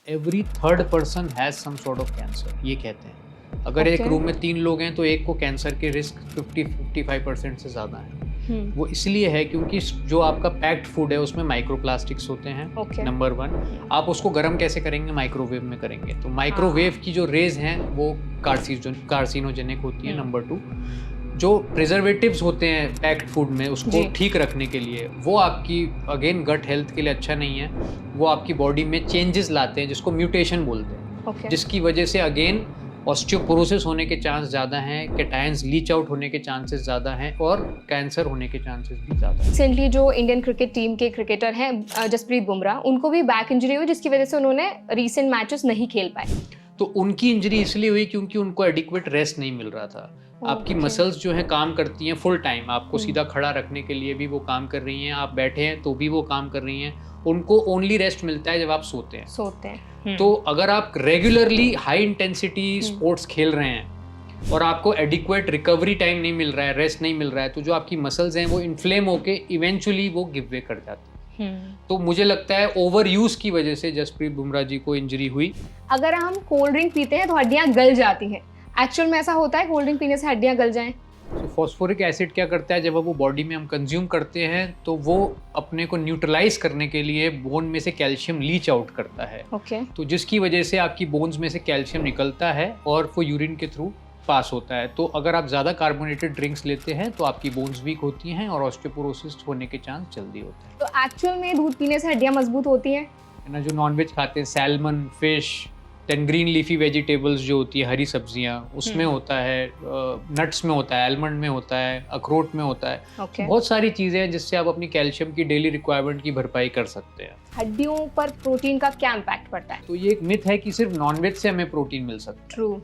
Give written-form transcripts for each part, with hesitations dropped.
Every third person has some sort of cancer, ये कहते हैं। अगर एक रूम में 3 लोग हैं तो एक को कैंसर के रिस्क 50-55% से ज़्यादा है। वो इसलिए है क्योंकि जो आपका पैक्ड फूड है उसमें माइक्रोप्लास्टिक्स होते हैं। नंबर 1, आप उसको गर्म कैसे करेंगे? माइक्रोवेव में करेंगे। तो माइक्रोवेव की जो रेज हैं वो कार्सिनोजेनिक होती है। नंबर 2, जो प्रिजर्वेटिव्स होते हैं पैक्ड फूड में उसको ठीक रखने के लिए, वो आपकी अगेन गट हेल्थ के लिए अच्छा नहीं है। वो आपकी बॉडी में चेंजेस लाते हैं जिसको म्यूटेशन बोलते हैं, जिसकी वजह से अगेन ऑस्टियोपोरोसिस होने के चांस ज़्यादा हैं, कैटायंस लीच आउट होने के चांसेस ज़्यादा हैं और कैंसर होने के चांसेस भी ज़्यादा हैं। रिसेंटली जो इंडियन क्रिकेट टीम के क्रिकेटर हैं जसप्रीत बुमराह, उनको भी बैक इंजरी हुई जिसकी वजह से उन्होंने रीसेंट मैचेस नहीं खेल पाए। तो उनकी इंजरी इसलिए हुई क्योंकि उनको एडिक्वेट रेस्ट नहीं मिल रहा था। आपकी मसल्स जो है काम करती हैं फुल टाइम, आपको सीधा खड़ा रखने के लिए भी वो काम कर रही हैं, आप बैठे हैं तो भी वो काम कर रही हैं। उनको ओनली रेस्ट मिलता है जब आप सोते हैं। तो अगर आप रेगुलरली हाई इंटेंसिटी स्पोर्ट्स खेल रहे हैं और आपको एडिक्वेट रिकवरी टाइम नहीं मिल रहा है, रेस्ट नहीं मिल रहा है, तो जो आपकी मसल्स हैं वो इन्फ्लेम होके इवेंचुअली वो गिव वे कर जाती है। तो मुझे लगता है ओवर यूज की वजह से जसप्रीत बुमराह जी को इंजरी हुई। अगर हम कोल्ड ड्रिंक पीते हैं तो हड्डियां गल जाती हैं, एक्चुअल में ऐसा होता है कोल्ड ड्रिंक पीने से हड्डियां गल जाएं? तो फॉस्फोरिक एसिड क्या करता है, जब वो बॉडी में हम कंज्यूम करते हैं तो वो अपने को न्यूट्रलाइज करने के लिए बोन में से कैल्शियम लीच आउट करता है। तो जिसकी वजह से आपकी बोन्स में से कैल्शियम निकलता है और वो यूरिन के थ्रू पास होता है। तो अगर आप ज़्यादा कार्बोनेटेड ड्रिंक्स लेते हैं तो आपकी बोन्स वीक होती हैं और ऑस्टियोपोरोसिस होने के चांस जल्दी होते हैं। तो एक्चुअल में दूध पीने से हड्डियां मजबूत होती हैं? ना, जो नॉनवेज खाते हैं, salmon, fish, then green leafy vegetables जो होती है, हरी सब्जियां, उसमें होता है, नट्स में होता है, आलमंड में होता है, अखरोट में होता है। बहुत सारी चीज़ें हैं जिससे आप अपनी कैल्शियम की डेली रिक्वायरमेंट की भरपाई कर सकते हैं। हड्डियों पर प्रोटीन का क्या इम्पैक्ट पड़ता है? तो ये एक मिथ है कि सिर्फ नॉनवेज से हमें प्रोटीन मिल सकता है। ट्रू।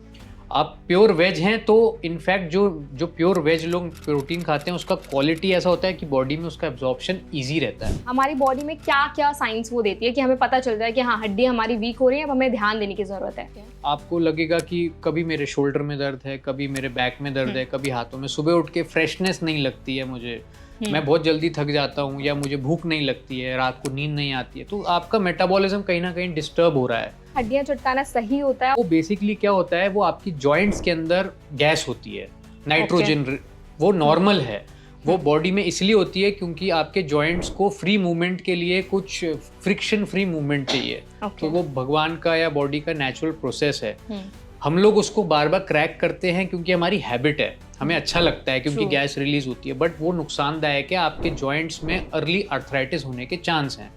आप प्योर वेज हैं तो इनफैक्ट जो प्योर वेज लोग प्रोटीन खाते हैं उसका क्वालिटी ऐसा होता है कि बॉडी में उसका एब्जॉर्प्शन इजी रहता है। हमारी बॉडी में क्या क्या साइंस वो देती है कि हमें पता चल जाए कि हाँ हड्डी हमारी वीक हो रही है, अब हमें ध्यान देने की जरूरत है? आपको लगेगा कि कभी मेरे शोल्डर में दर्द है, कभी मेरे बैक में दर्द है, कभी हाथों में, सुबह उठ के फ्रेशनेस नहीं लगती है मुझे, मैं बहुत जल्दी थक जाता हूँ, या मुझे भूख नहीं लगती है, रात को नींद नहीं आती है, तो आपका मेटाबॉलिज्म कहीं ना कहीं डिस्टर्ब हो रहा है। हड्डियां चटकाना सही होता है? वो बेसिकली क्या होता है, वो आपकी जॉइंट्स के अंदर गैस होती है, नाइट्रोजन, वो नॉर्मल है। वो बॉडी में इसलिए होती है क्योंकि आपके जॉइंट्स को फ्री मूवमेंट के लिए कुछ फ्रिक्शन फ्री मूवमेंट चाहिए। तो वो भगवान का या बॉडी का नेचुरल प्रोसेस है। हम लोग उसको बार बार क्रैक करते हैं क्योंकि हमारी हैबिट है, हमें अच्छा लगता है क्योंकि गैस रिलीज होती है, बट वो नुकसानदायक है। आपके जॉइंट्स में अर्ली आर्थराइटिस होने के चांस हैं।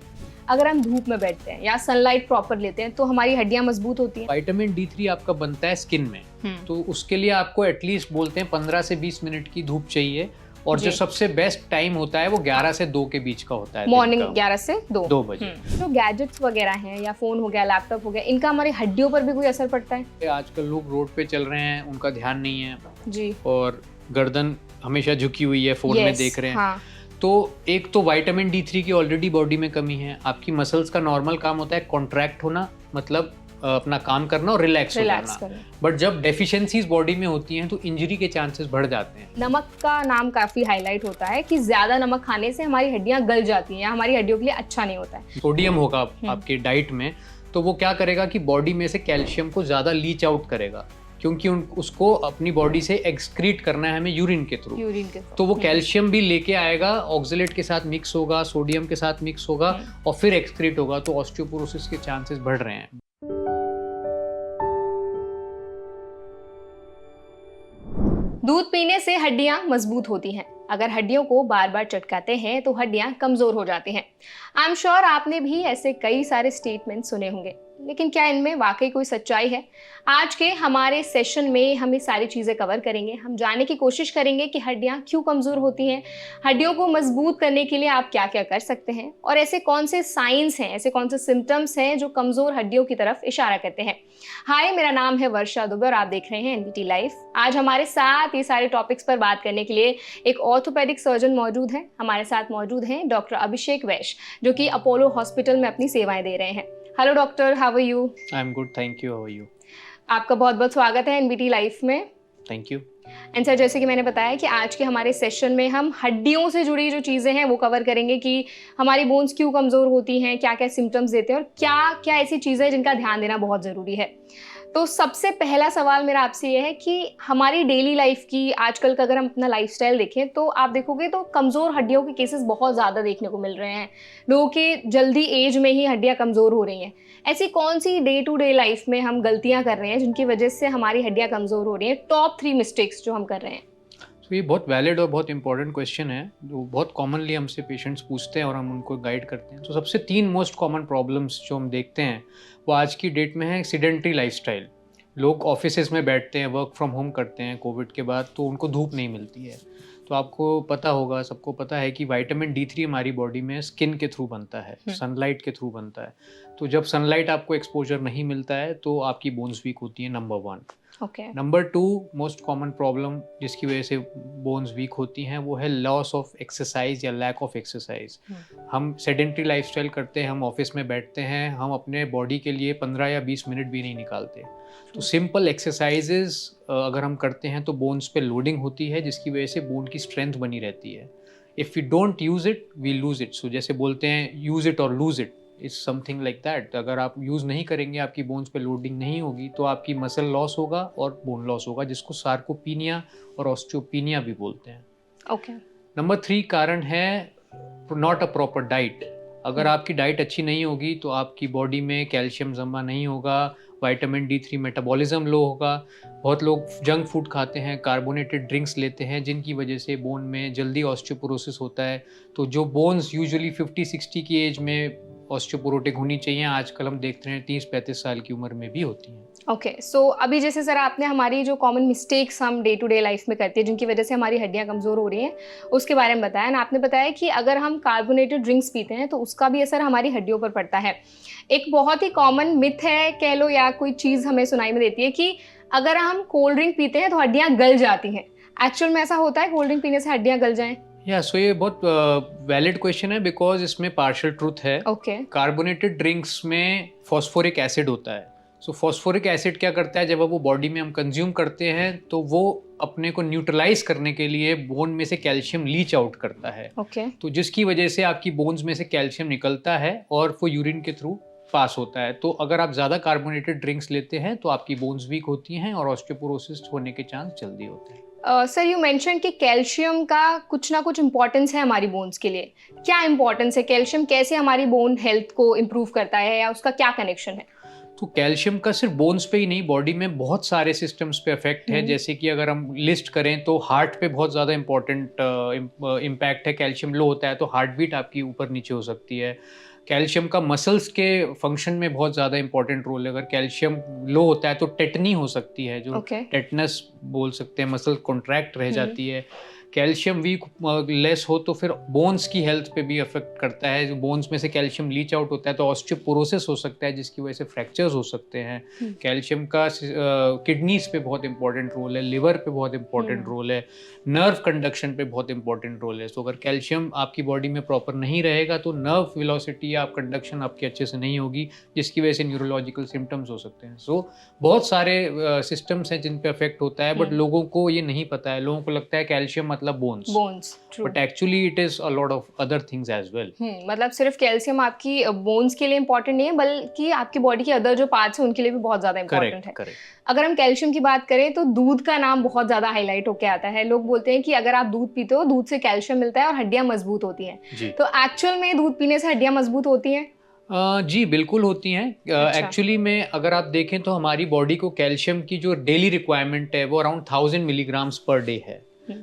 अगर हम धूप में बैठते हैं या सनलाइट प्रॉपर लेते हैं तो हमारी हड्डियां मजबूत होती हैं? विटामिन D3 आपका बनता है स्किन में, तो उसके लिए आपको एटलीस्ट बोलते हैं 15 से 20 मिनट की धूप चाहिए। और जो सबसे बेस्ट टाइम होता है वो 11 से 2 के बीच का होता है, मॉर्निंग 11 से 2 बजे। तो गैजेट्स वगैरह हैं या फोन हो गया, लैपटॉप हो गया, इनका हमारी हड्डियों पर भी कोई असर पड़ता है? आजकल लोग रोड पे चल रहे हैं, उनका ध्यान नहीं है जी, और गर्दन हमेशा झुकी हुई है, फोन में देख रहे हैं। हाँ। तो एक तो विटामिन D3 की ऑलरेडी बॉडी में कमी है। आपकी मसल्स का नॉर्मल काम होता है कॉन्ट्रैक्ट होना, मतलब अपना काम करना और रिलैक्स हो जाना। बट जब डेफिशिएंसीज बॉडी में होती हैं तो इंजरी के चांसेस बढ़ जाते हैं। नमक का नाम काफी हाईलाइट होता है कि ज्यादा नमक खाने से हमारी हड्डियां गल जाती हैं, हमारी हड्डियों के लिए अच्छा नहीं होता है। सोडियम होगा आपके डाइट में, तो वो क्या करेगा कि बॉडी में से कैल्शियम को ज्यादा लीच आउट करेगा, क्योंकि उसको अपनी बॉडी से एक्सक्रीट करना है हमें यूरिन के थ्रू। तो वो कैल्शियम भी लेके आएगा, ऑक्सलेट के साथ मिक्स होगा, सोडियम के साथ मिक्स होगा और फिर एक्सक्रीट होगा, तो ऑस्टियोपोरोसिस के चांसेस बढ़ रहे हैं। दूध पीने से हड्डियां मजबूत होती हैं। अगर हड्डियों को बार बार चटकाते हैं तो हड्डियां कमजोर हो जाती हैं। आई एम श्योर आपने भी ऐसे कई सारे स्टेटमेंट सुने होंगे, लेकिन क्या इनमें वाकई कोई सच्चाई है? आज के हमारे सेशन में हम ये सारी चीज़ें कवर करेंगे। हम जानने की कोशिश करेंगे कि हड्डियां क्यों कमज़ोर होती हैं, हड्डियों को मजबूत करने के लिए आप क्या क्या कर सकते हैं, और ऐसे कौन से साइंस हैं, ऐसे कौन से सिम्टम्स हैं जो कमज़ोर हड्डियों की तरफ इशारा करते हैं। हाय, मेरा नाम है वर्षा दुबे और आप देख रहे हैं NBT लाइफ। आज हमारे साथ ये सारे टॉपिक्स पर बात करने के लिए एक ऑर्थोपेडिक सर्जन मौजूद हैं। हमारे साथ मौजूद हैं डॉक्टर अभिषेक वैश्य, जो कि अपोलो हॉस्पिटल में अपनी सेवाएं दे रहे हैं। Hello doctor, how are you? I am good, thank you. How are you? आपका बहुत बहुत स्वागत है NBT लाइफ में। Thank you. एंड सर, जैसे कि मैंने बताया कि आज के हमारे सेशन में हम हड्डियों से जुड़ी जो चीज़ें हैं वो कवर करेंगे कि हमारी बोन्स क्यों कमज़ोर होती हैं, क्या क्या सिम्टम्स देते हैं और क्या क्या ऐसी चीज़ें हैं जिनका ध्यान देना बहुत ज़रूरी है। तो सबसे पहला सवाल मेरा आपसे ये है कि हमारी डेली लाइफ की आजकल का अगर हम अपना लाइफस्टाइल देखें तो आप देखोगे तो कमज़ोर हड्डियों के केसेस बहुत ज़्यादा देखने को मिल रहे हैं। लोगों के जल्दी एज में ही हड्डियाँ कमज़ोर हो रही हैं। ऐसी कौन सी डे टू डे लाइफ में हम गलतियाँ कर रहे हैं जिनकी वजह से हमारी हड्डियाँ कमज़ोर हो रही हैं? टॉप 3 मिस्टेक्स जो हम कर रहे हैं। तो ये बहुत वैलिड और बहुत इंपॉर्टेंट क्वेश्चन है जो बहुत कॉमनली हमसे पेशेंट्स पूछते हैं और हम उनको गाइड करते हैं। तो सबसे 3 मोस्ट कॉमन प्रॉब्लम्स जो हम देखते हैं वो आज की डेट में है सेडेंटरी लाइफस्टाइल। लोग ऑफिसेज में बैठते हैं, वर्क फ्रॉम होम करते हैं कोविड के बाद, तो उनको धूप नहीं मिलती है। तो आपको पता होगा, सबको पता है कि विटामिन D3 हमारी बॉडी में स्किन के थ्रू बनता है, सनलाइट के थ्रू बनता है। तो जब सनलाइट आपको एक्सपोजर नहीं मिलता है तो आपकी बोन्स वीक होती है, number 1। Number 2 most common problem जिसकी वजह से बोन्स वीक होती हैं वो है लॉस ऑफ एक्सरसाइज या लैक ऑफ एक्सरसाइज। हम सेडेंटरी लाइफस्टाइल करते हैं, हम ऑफिस में बैठते हैं, हम अपने बॉडी के लिए 15 या 20 मिनट भी नहीं निकालते। तो सिंपल एक्सरसाइजेज अगर हम करते हैं तो बोन्स पे लोडिंग होती है जिसकी वजह से बोन की स्ट्रेंथ बनी रहती है। If we don't use it we lose it. So जैसे बोलते हैं यूज़ इट और lose it, is something like that. अगर आप यूज़ नहीं करेंगे, आपकी बोन्स पे लोडिंग नहीं होगी तो आपकी मसल लॉस होगा और बोन लॉस होगा, जिसको सार्कोपीनिया और ऑस्टियोपीनिया भी बोलते हैं। ओके। नंबर 3 कारण है नॉट अ प्रॉपर डाइट। अगर आपकी डाइट अच्छी नहीं होगी तो आपकी बॉडी में कैल्शियम जमा नहीं होगा, विटामिन D3 मेटाबॉलिज्म लो होगा। बहुत लोग जंक फूड खाते हैं, कार्बोनेटेड ड्रिंक्स लेते हैं जिनकी वजह से बोन में जल्दी ऑस्टियोपोरोसिस होता है। तो जो बोन्स यूजुअली 50-60 की एज में ऑस्टियोपोरोटिक होनी चाहिए, आजकल हम देखते हैं 30-35 साल की उम्र में भी होती हैं। ओके, सो अभी जैसे सर आपने हमारी जो कॉमन मिस्टेक्स हम डे टू डे लाइफ में करते हैं जिनकी वजह से हमारी हड्डियां कमज़ोर हो रही हैं उसके बारे में बताया ना। आपने बताया कि अगर हम कार्बोनेटेड ड्रिंक्स पीते हैं तो उसका भी असर हमारी हड्डियों पर पड़ता है। एक बहुत ही कॉमन मिथ है कह लो या कोई चीज़ हमें सुनाई में देती है कि अगर हम कोल्ड ड्रिंक पीते हैं तो हड्डियाँ गल जाती हैं। एक्चुअल में ऐसा होता है कोल्ड ड्रिंक पीने से हड्डियाँ गल जाएं? सो ये बहुत वैलिड क्वेश्चन है बिकॉज इसमें पार्शियल ट्रूथ है। कार्बोनेटेड ड्रिंक्स में फॉस्फोरिक एसिड होता है। सो फॉस्फोरिक एसिड क्या करता है, जब वो बॉडी में हम कंज्यूम करते हैं तो वो अपने को न्यूट्रलाइज करने के लिए बोन में से कैल्शियम लीच आउट करता है। तो जिसकी वजह से आपकी बोन्स में से कैल्शियम निकलता है और वो यूरिन के थ्रू पास होता है। तो अगर आप ज़्यादा कार्बोनेटेड ड्रिंक्स लेते हैं तो आपकी बोन्स वीक होती हैं और ऑस्टियोपोरोसिस होने के चांस जल्दी होते हैं। सर यू मेंशन कि कैल्शियम का कुछ ना कुछ इंपॉर्टेंस है हमारी बोन्स के लिए। क्या इंपॉर्टेंस है? कैल्शियम कैसे हमारी बोन हेल्थ को इम्प्रूव करता है या उसका क्या कनेक्शन है? तो कैल्शियम का सिर्फ बोन्स पे ही नहीं, बॉडी में बहुत सारे सिस्टम्स पे इफेक्ट है। जैसे कि अगर हम लिस्ट करें तो हार्ट पे बहुत ज़्यादा इंपॉर्टेंट इम्पैक्ट है। कैल्शियम लो होता है तो हार्ट बीट आपकी ऊपर नीचे हो सकती है। कैल्शियम का मसल्स के फंक्शन में बहुत ज़्यादा इंपॉर्टेंट रोल है। अगर कैल्शियम लो होता है तो टेटनी हो सकती है, जो टेटनस बोल सकते हैं, मसल कॉन्ट्रैक्ट रह जाती है। कैल्शियम वीक लेस हो तो फिर बोन्स की हेल्थ पे भी अफेक्ट करता है। जो बोन्स में से कैल्शियम लीच आउट होता है तो ऑस्टियोपोरोसिस हो सकता है जिसकी वजह से फ्रैक्चर्स हो सकते हैं। कैल्शियम का किडनीज पे बहुत इंपॉर्टेंट रोल है, लिवर पे बहुत इंपॉर्टेंट रोल है, नर्व कंडक्शन पे बहुत इंपॉर्टेंट रोल है। तो अगर कैल्शियम आपकी बॉडी में प्रॉपर नहीं रहेगा तो नर्व वेलोसिटी या कंडक्शन आपकी अच्छे से नहीं होगी जिसकी वजह से न्यूरोलॉजिकल सिम्टम्स हो सकते हैं। सो बहुत सारे सिस्टम्स हैं जिन पे अफेक्ट होता है, बट लोगों को ये नहीं पता है। लोगों को लगता है कैल्शियम मतलब bones, but actually it is a lot of other things as well. मतलब सिर्फ कैल्शियम आपकी बोन्स के लिए इंपॉर्टेंट नहीं है बल्कि आपकी बॉडी के अदर जो पार्ट्स हैं उनके लिए भी बहुत ज्यादा इंपॉर्टेंट है। अगर हम कैल्शियम की बात करें तो दूध का नाम बहुत ज्यादा हाईलाइट होकर आता है। लोग बोलते हैं कि अगर आप दूध पीते हो दूध से कैल्शियम मिलता है और हड्डियां मजबूत होती हैं। तो एक्चुअल में दूध पीने से हड्डियां मजबूत होती हैं? जी बिल्कुल होती हैं। एक्चुअली में अगर आप देखें तो हमारी बॉडी को कैल्शियम की जो डेली रिक्वायरमेंट है वो अराउंड 1000 मिलीग्राम्स पर डे है।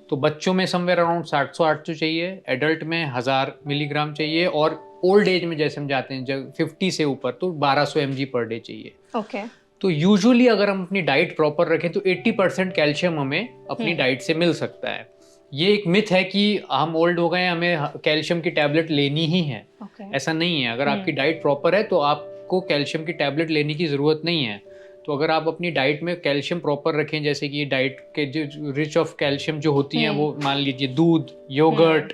तो बच्चों में समवेयर अराउंड 700-800 चाहिए, एडल्ट में 1000 मिलीग्राम चाहिए और ओल्ड एज में जैसे हम जाते हैं जब 50 से ऊपर तो 1200 mg पर डे चाहिए। तो यूजुअली अगर हम अपनी डाइट प्रॉपर रखें तो 80% कैल्शियम हमें अपनी डाइट से मिल सकता है। ये एक मिथ है कि हम ओल्ड हो गए हमें कैल्शियम की टैबलेट लेनी ही है। ऐसा नहीं है। अगर आपकी डाइट प्रॉपर है तो आपको कैल्शियम की टैबलेट लेने की ज़रूरत नहीं है। तो अगर आप अपनी डाइट में कैल्शियम प्रॉपर रखें, जैसे कि डाइट के जो रिच ऑफ कैल्शियम जो होती हैं वो मान लीजिए दूध, योगर्ट,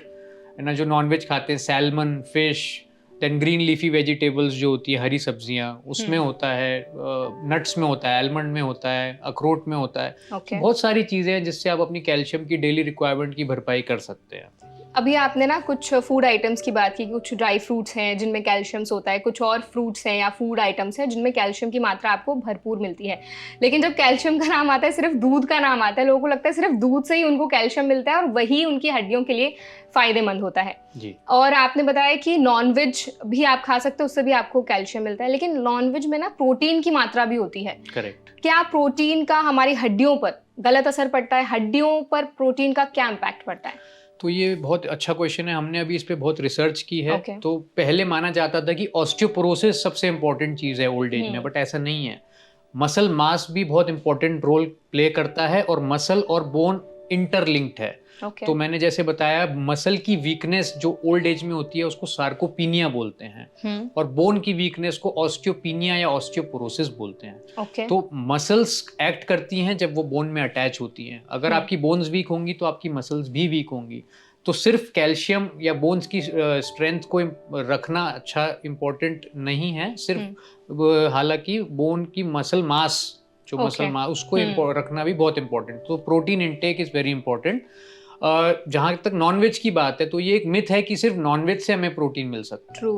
ना जो नॉनवेज खाते हैं salmon, fish, then green leafy vegetables जो होती है, हरी सब्जियां, उसमें होता है, नट्स में होता है, आलमंड में होता है, अखरोट में होता है। बहुत सारी चीज़ें हैं जिससे आप अपनी कैल्शियम की डेली रिक्वायरमेंट की भरपाई कर सकते हैं। अभी आपने ना कुछ फूड आइटम्स की बात की, कुछ ड्राई फ्रूट्स हैं जिनमें कैल्शियम्स होता है, कुछ और फ्रूट्स हैं या फूड आइटम्स हैं जिनमें कैल्शियम की मात्रा आपको भरपूर मिलती है। लेकिन जब कैल्शियम का नाम आता है, सिर्फ दूध का नाम आता है, लोगों को लगता है सिर्फ दूध से ही उनको कैल्शियम मिलता है और वही उनकी हड्डियों के लिए फायदेमंद होता है जी। और आपने बताया कि नॉनवेज भी आप खा सकते हो, उससे भी आपको कैल्शियम मिलता है। लेकिन नॉनवेज में ना प्रोटीन की मात्रा भी होती है। करेक्ट। क्या प्रोटीन का हमारी हड्डियों पर गलत असर पड़ता है? हड्डियों पर प्रोटीन का क्या इम्पैक्ट पड़ता है? तो ये बहुत अच्छा क्वेश्चन है, हमने अभी इस पे बहुत रिसर्च की है। Okay. तो पहले माना जाता था कि ऑस्टियोपोरोसिस सबसे इम्पोर्टेंट चीज़ है ओल्ड एज में, बट ऐसा नहीं है। मसल मास भी बहुत इंपॉर्टेंट रोल प्ले करता है और मसल और बोन इंटरलिंक्ड है। Okay. तो मैंने जैसे बताया, मसल की वीकनेस जो ओल्ड एज में होती है उसको सार्कोपीनिया बोलते हैं और बोन की वीकनेस को ऑस्टियोपीनिया या ऑस्टियोपोरोसिस बोलते हैं। Okay. तो मसल्स एक्ट करती हैं जब वो बोन में अटैच होती हैं। अगर आपकी बोन्स वीक होंगी तो आपकी मसल्स भी वीक होंगी। तो सिर्फ कैल्शियम या बोन्स की स्ट्रेंथ को रखना अच्छा इम्पोर्टेंट नहीं है, सिर्फ हालांकि बोन की मसल मास जो मसल मास उसको रखना भी बहुत इंपॉर्टेंट। तो protein intake is very important. जहाँ तक नॉनवेज की बात है तो ये एक मिथ है कि सिर्फ नॉनवेज से हमें प्रोटीन मिल सकता है। ट्रू।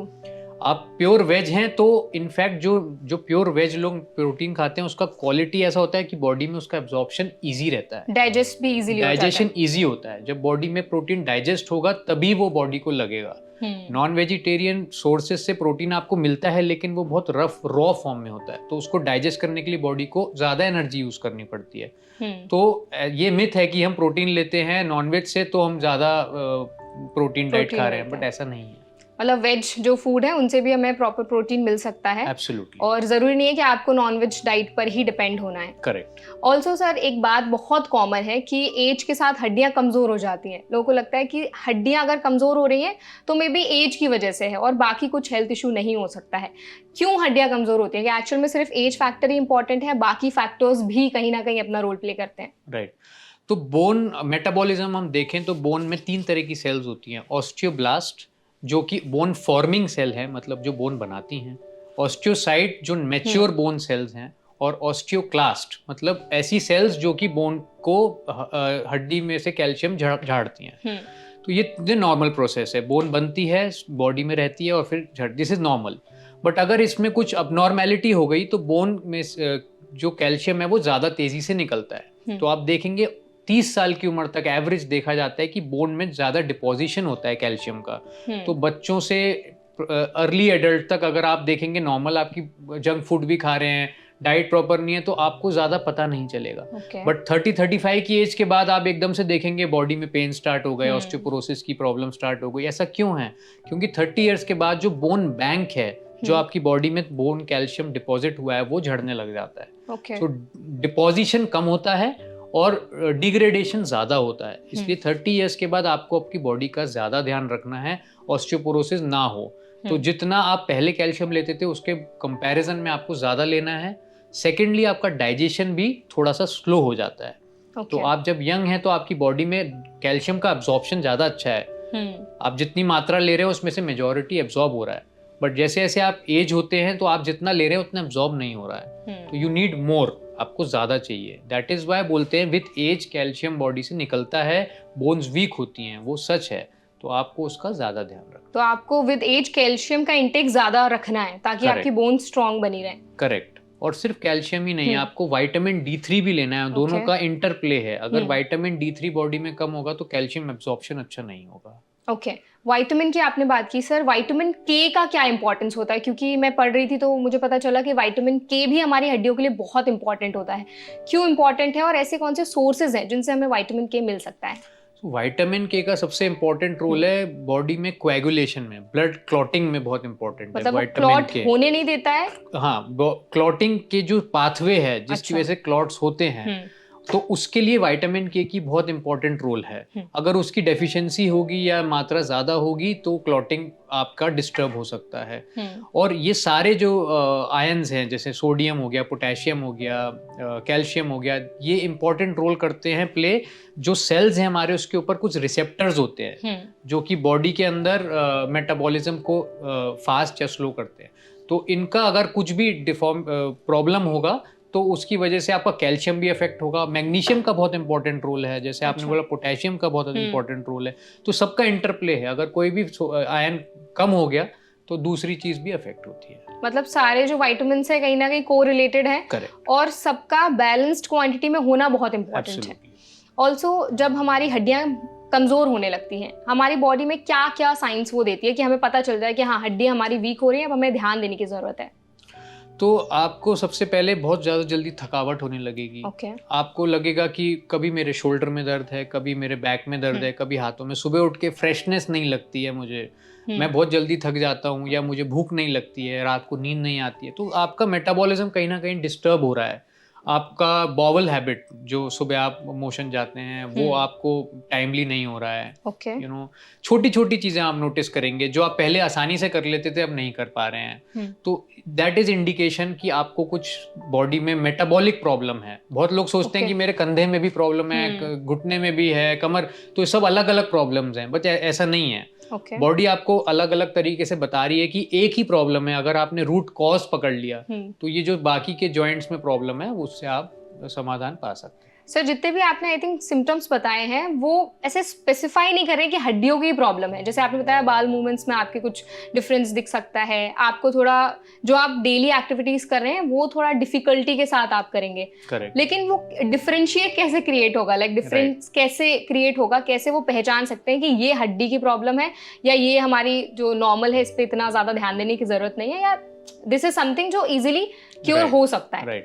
आप प्योर वेज हैं तो इनफैक्ट जो प्योर वेज लोग प्रोटीन खाते हैं उसका क्वालिटी ऐसा होता है कि बॉडी में उसका एब्जॉर्प्शन इजी रहता है, डाइजेस्ट भी इजीली होता है। डाइजेशन इजी होता है। जब बॉडी में प्रोटीन डाइजेस्ट होगा तभी वो बॉडी को लगेगा। नॉन वेजिटेरियन सोर्सेज से प्रोटीन आपको मिलता है लेकिन वो बहुत रफ रॉ फॉर्म में होता है, तो उसको डाइजेस्ट करने के लिए बॉडी को ज्यादा एनर्जी यूज करनी पड़ती है। तो ये मिथ है कि हम प्रोटीन लेते हैं नॉनवेज से तो हम ज्यादा प्रोटीन डाइट खा रहे हैं, बट ऐसा नहीं है। मतलब वेज जो फूड है उनसे भी हमें प्रॉपर प्रोटीन मिल सकता है। एब्सोल्युटली। और जरूरी नहीं है कि आपको नॉनवेज डाइट पर ही डिपेंड होना है। करेक्ट। ऑल्सो सर, एक बात बहुत कॉमन है कि एज के साथ हड्डियां कमजोर हो जाती हैं। लोगों को लगता है कि हड्डियां अगर कमजोर हो रही हैं तो मे बी एज की वजह से है और बाकी कुछ हेल्थ इशू नहीं हो सकता है। क्यों हड्डियां कमजोर होती हैं? कि एक्चुअल में सिर्फ एज फैक्टर ही इंपॉर्टेंट है, बाकी फैक्टर्स भी कहीं ना कहीं अपना रोल प्ले करते हैं? राइट। तो बोन मेटाबॉलिज्म हम देखें तो बोन में 3 तरह की सेल्स होती हैं। ऑस्टियोब्लास्ट जो कि बोन फॉर्मिंग सेल है, मतलब जो बोन बनाती हैं, ऑस्टियोसाइट जो मैच्योर बोन सेल्स हैं, और ऑस्टियोक्लास्ट मतलब ऐसी सेल्स जो कि बोन को हड्डी में से कैल्शियम झाड़ती हैं। तो ये नॉर्मल प्रोसेस है, बोन बनती है, बॉडी में रहती है और फिर दिस इज नॉर्मल। बट अगर इसमें कुछ अबनॉर्मेलिटी हो गई तो बोन में जो कैल्शियम है वो ज़्यादा तेज़ी से निकलता है। तो आप देखेंगे 30 साल की उम्र तक एवरेज देखा जाता है कि बोन में ज़्यादा डिपोजिशन होता है कैल्शियम का। तो बच्चों से अर्ली एडल्ट तक अगर आप देखेंगे नॉर्मल आपकी जंक फूड भी खा रहे हैं, डाइट प्रॉपर नहीं है, तो आपको ज़्यादा पता नहीं चलेगा। बट 30-35 की एज के बाद आप एकदम से देखेंगे बॉडी में पेन स्टार्ट हो गए, ऑस्टियोपोरोसिस की प्रॉब्लम स्टार्ट हो गई। ऐसा क्यों है? क्योंकि 30 ईयर्स के बाद जो बोन बैंक है, जो आपकी बॉडी में बोन कैल्शियम डिपॉजिट हुआ है, वो झड़ने लग जाता है। तो डिपोजिशन कम होता है और डिग्रेडेशन ज़्यादा होता है। इसलिए 30 ईयर्स के बाद आपको आपकी बॉडी का ज़्यादा ध्यान रखना है, ऑस्टियोपोरोसिस ना हो। तो जितना आप पहले कैल्शियम लेते थे उसके कंपैरिजन में आपको ज़्यादा लेना है। सेकेंडली आपका डाइजेशन भी थोड़ा सा स्लो हो जाता है। तो आप जब यंग हैं तो आपकी बॉडी में कैल्शियम का एब्जॉर्प्शन ज़्यादा अच्छा है। आप जितनी मात्रा ले रहे हो उसमें से मेजॉरिटी एब्जॉर्ब हो रहा है। बट जैसे जैसे आप एज होते हैं तो आप जितना ले रहे हैं उतना एब्जॉर्ब नहीं हो रहा है। तो यू नीड मोर, आपको ज़्यादा चाहिए। दैट इज़ वाई बोलते हैं विथ एज कैल्शियम बॉडी से निकलता है, बोन्स वीक होती हैं, वो सच है। तो आपको उसका ज़्यादा ध्यान रखना। तो आपको विद एज कैल्शियम का इंटेक ज़्यादा रखना है ताकि आपकी बोन स्ट्रॉन्ग बनी रहे। करेक्ट। और सिर्फ कैल्शियम ही नहीं, आपको विटामिन D3 भी लेना है। दोनों का इंटरप्ले है। अगर विटामिन D3 बॉडी में कम होगा तो कैल्शियम एब्जॉर्प्शन अच्छा नहीं होगा। ओके, विटामिन की आपने बात की सर, विटामिन के का क्या इंपॉर्टेंस होता है? क्योंकि मैं पढ़ रही थी तो मुझे पता चला कि विटामिन के भी हमारी हड्डियों के लिए बहुत इंपॉर्टेंट होता है। क्यों इंपॉर्टेंट है और ऐसे कौन से सोर्सेज हैं जिनसे हमें विटामिन के मिल सकता है? विटामिन के का सबसे इंपॉर्टेंट रोल है बॉडी में कोएगुलेशन में, ब्लड क्लॉटिंग में बहुत इंपॉर्टेंट है। मतलब क्लॉट होने नहीं देता है? हाँ, क्लॉटिंग के जो पाथवे है जिसकी वजह से क्लॉट्स होते हैं, तो उसके लिए विटामिन के की बहुत इंपॉर्टेंट रोल है। अगर उसकी डेफिशिएंसी होगी या मात्रा ज़्यादा होगी तो क्लॉटिंग आपका डिस्टर्ब हो सकता है। और ये सारे जो आयंस हैं, जैसे सोडियम हो गया, पोटेशियम हो गया, कैल्शियम हो गया, ये इंपॉर्टेंट रोल करते हैं प्ले। जो सेल्स हैं हमारे, उसके ऊपर कुछ रिसेप्टर्स होते हैं जो कि बॉडी के अंदर मेटाबॉलिज्म को फास्ट या स्लो करते हैं। तो इनका अगर कुछ भी प्रॉब्लम होगा तो उसकी वजह से आपका कैल्शियम भी अफेक्ट होगा। मैग्नीशियम का बहुत इंपॉर्टेंट रोल है, जैसे आपने बोला पोटेशियम का बहुत इंपॉर्टेंट रोल है। तो सबका इंटरप्ले है। अगर कोई भी आयन कम हो गया तो दूसरी चीज भी अफेक्ट होती है। मतलब सारे जो विटामिन है कहीं ना कहीं को रिलेटेड है। करेक्ट। और सबका बैलेंस्ड क्वांटिटी में होना बहुत इंपॉर्टेंट है। ऑल्सो जब हमारी हड्डियां कमजोर होने लगती हैं, हमारी बॉडी में क्या क्या साइंस वो देती है कि हमें पता चल जाए कि हाँ, हड्डियां हमारी वीक हो रही है, अब हमें ध्यान देने की जरूरत है? तो आपको सबसे पहले बहुत ज़्यादा जल्दी थकावट होने लगेगी। आपको लगेगा कि कभी मेरे शोल्डर में दर्द है, कभी मेरे बैक में दर्द है, कभी हाथों में। सुबह उठ के फ्रेशनेस नहीं लगती है मुझे, मैं बहुत जल्दी थक जाता हूँ, या मुझे भूख नहीं लगती है, रात को नींद नहीं आती है। तो आपका मेटाबॉलिज्म कहीं ना कहीं डिस्टर्ब हो रहा है। आपका बॉवल हैबिट, जो सुबह आप मोशन जाते हैं, वो आपको टाइमली नहीं हो रहा है। यू नो, छोटी छोटी चीजें आप नोटिस करेंगे जो आप पहले आसानी से कर लेते थे, अब नहीं कर पा रहे हैं। तो दैट इज इंडिकेशन कि आपको कुछ बॉडी में मेटाबॉलिक प्रॉब्लम है। बहुत लोग सोचते हैं कि मेरे कंधे में भी प्रॉब्लम है, घुटने में भी है, कमर, तो ये सब अलग अलग प्रॉब्लम्स हैं। बट ऐसा नहीं है। बॉडी आपको अलग अलग तरीके से बता रही है कि एक ही प्रॉब्लम है। अगर आपने रूट कॉज पकड़ लिया तो ये जो बाकी के जॉइंट्स में प्रॉब्लम है उससे आप समाधान पा सकते हैं। सर, जितने भी आपने आई थिंक सिम्टम्स बताए हैं वो ऐसे स्पेसिफाई नहीं कर रहे कि हड्डियों की प्रॉब्लम है। जैसे आपने बताया बाल मूवमेंट्स में आपके कुछ डिफरेंस दिख सकता है, आपको थोड़ा जो आप डेली एक्टिविटीज कर रहे हैं वो थोड़ा डिफिकल्टी के साथ आप करेंगे। Correct. लेकिन वो डिफरेंशिएट कैसे क्रिएट होगा, लाइक डिफरेंस कैसे क्रिएट होगा, कैसे वो पहचान सकते हैं कि ये हड्डी की प्रॉब्लम है या ये हमारी जो नॉर्मल है इस पर इतना ज्यादा ध्यान देने की जरूरत नहीं है, या दिस इज समथिंग जो इजिली क्योर हो सकता है?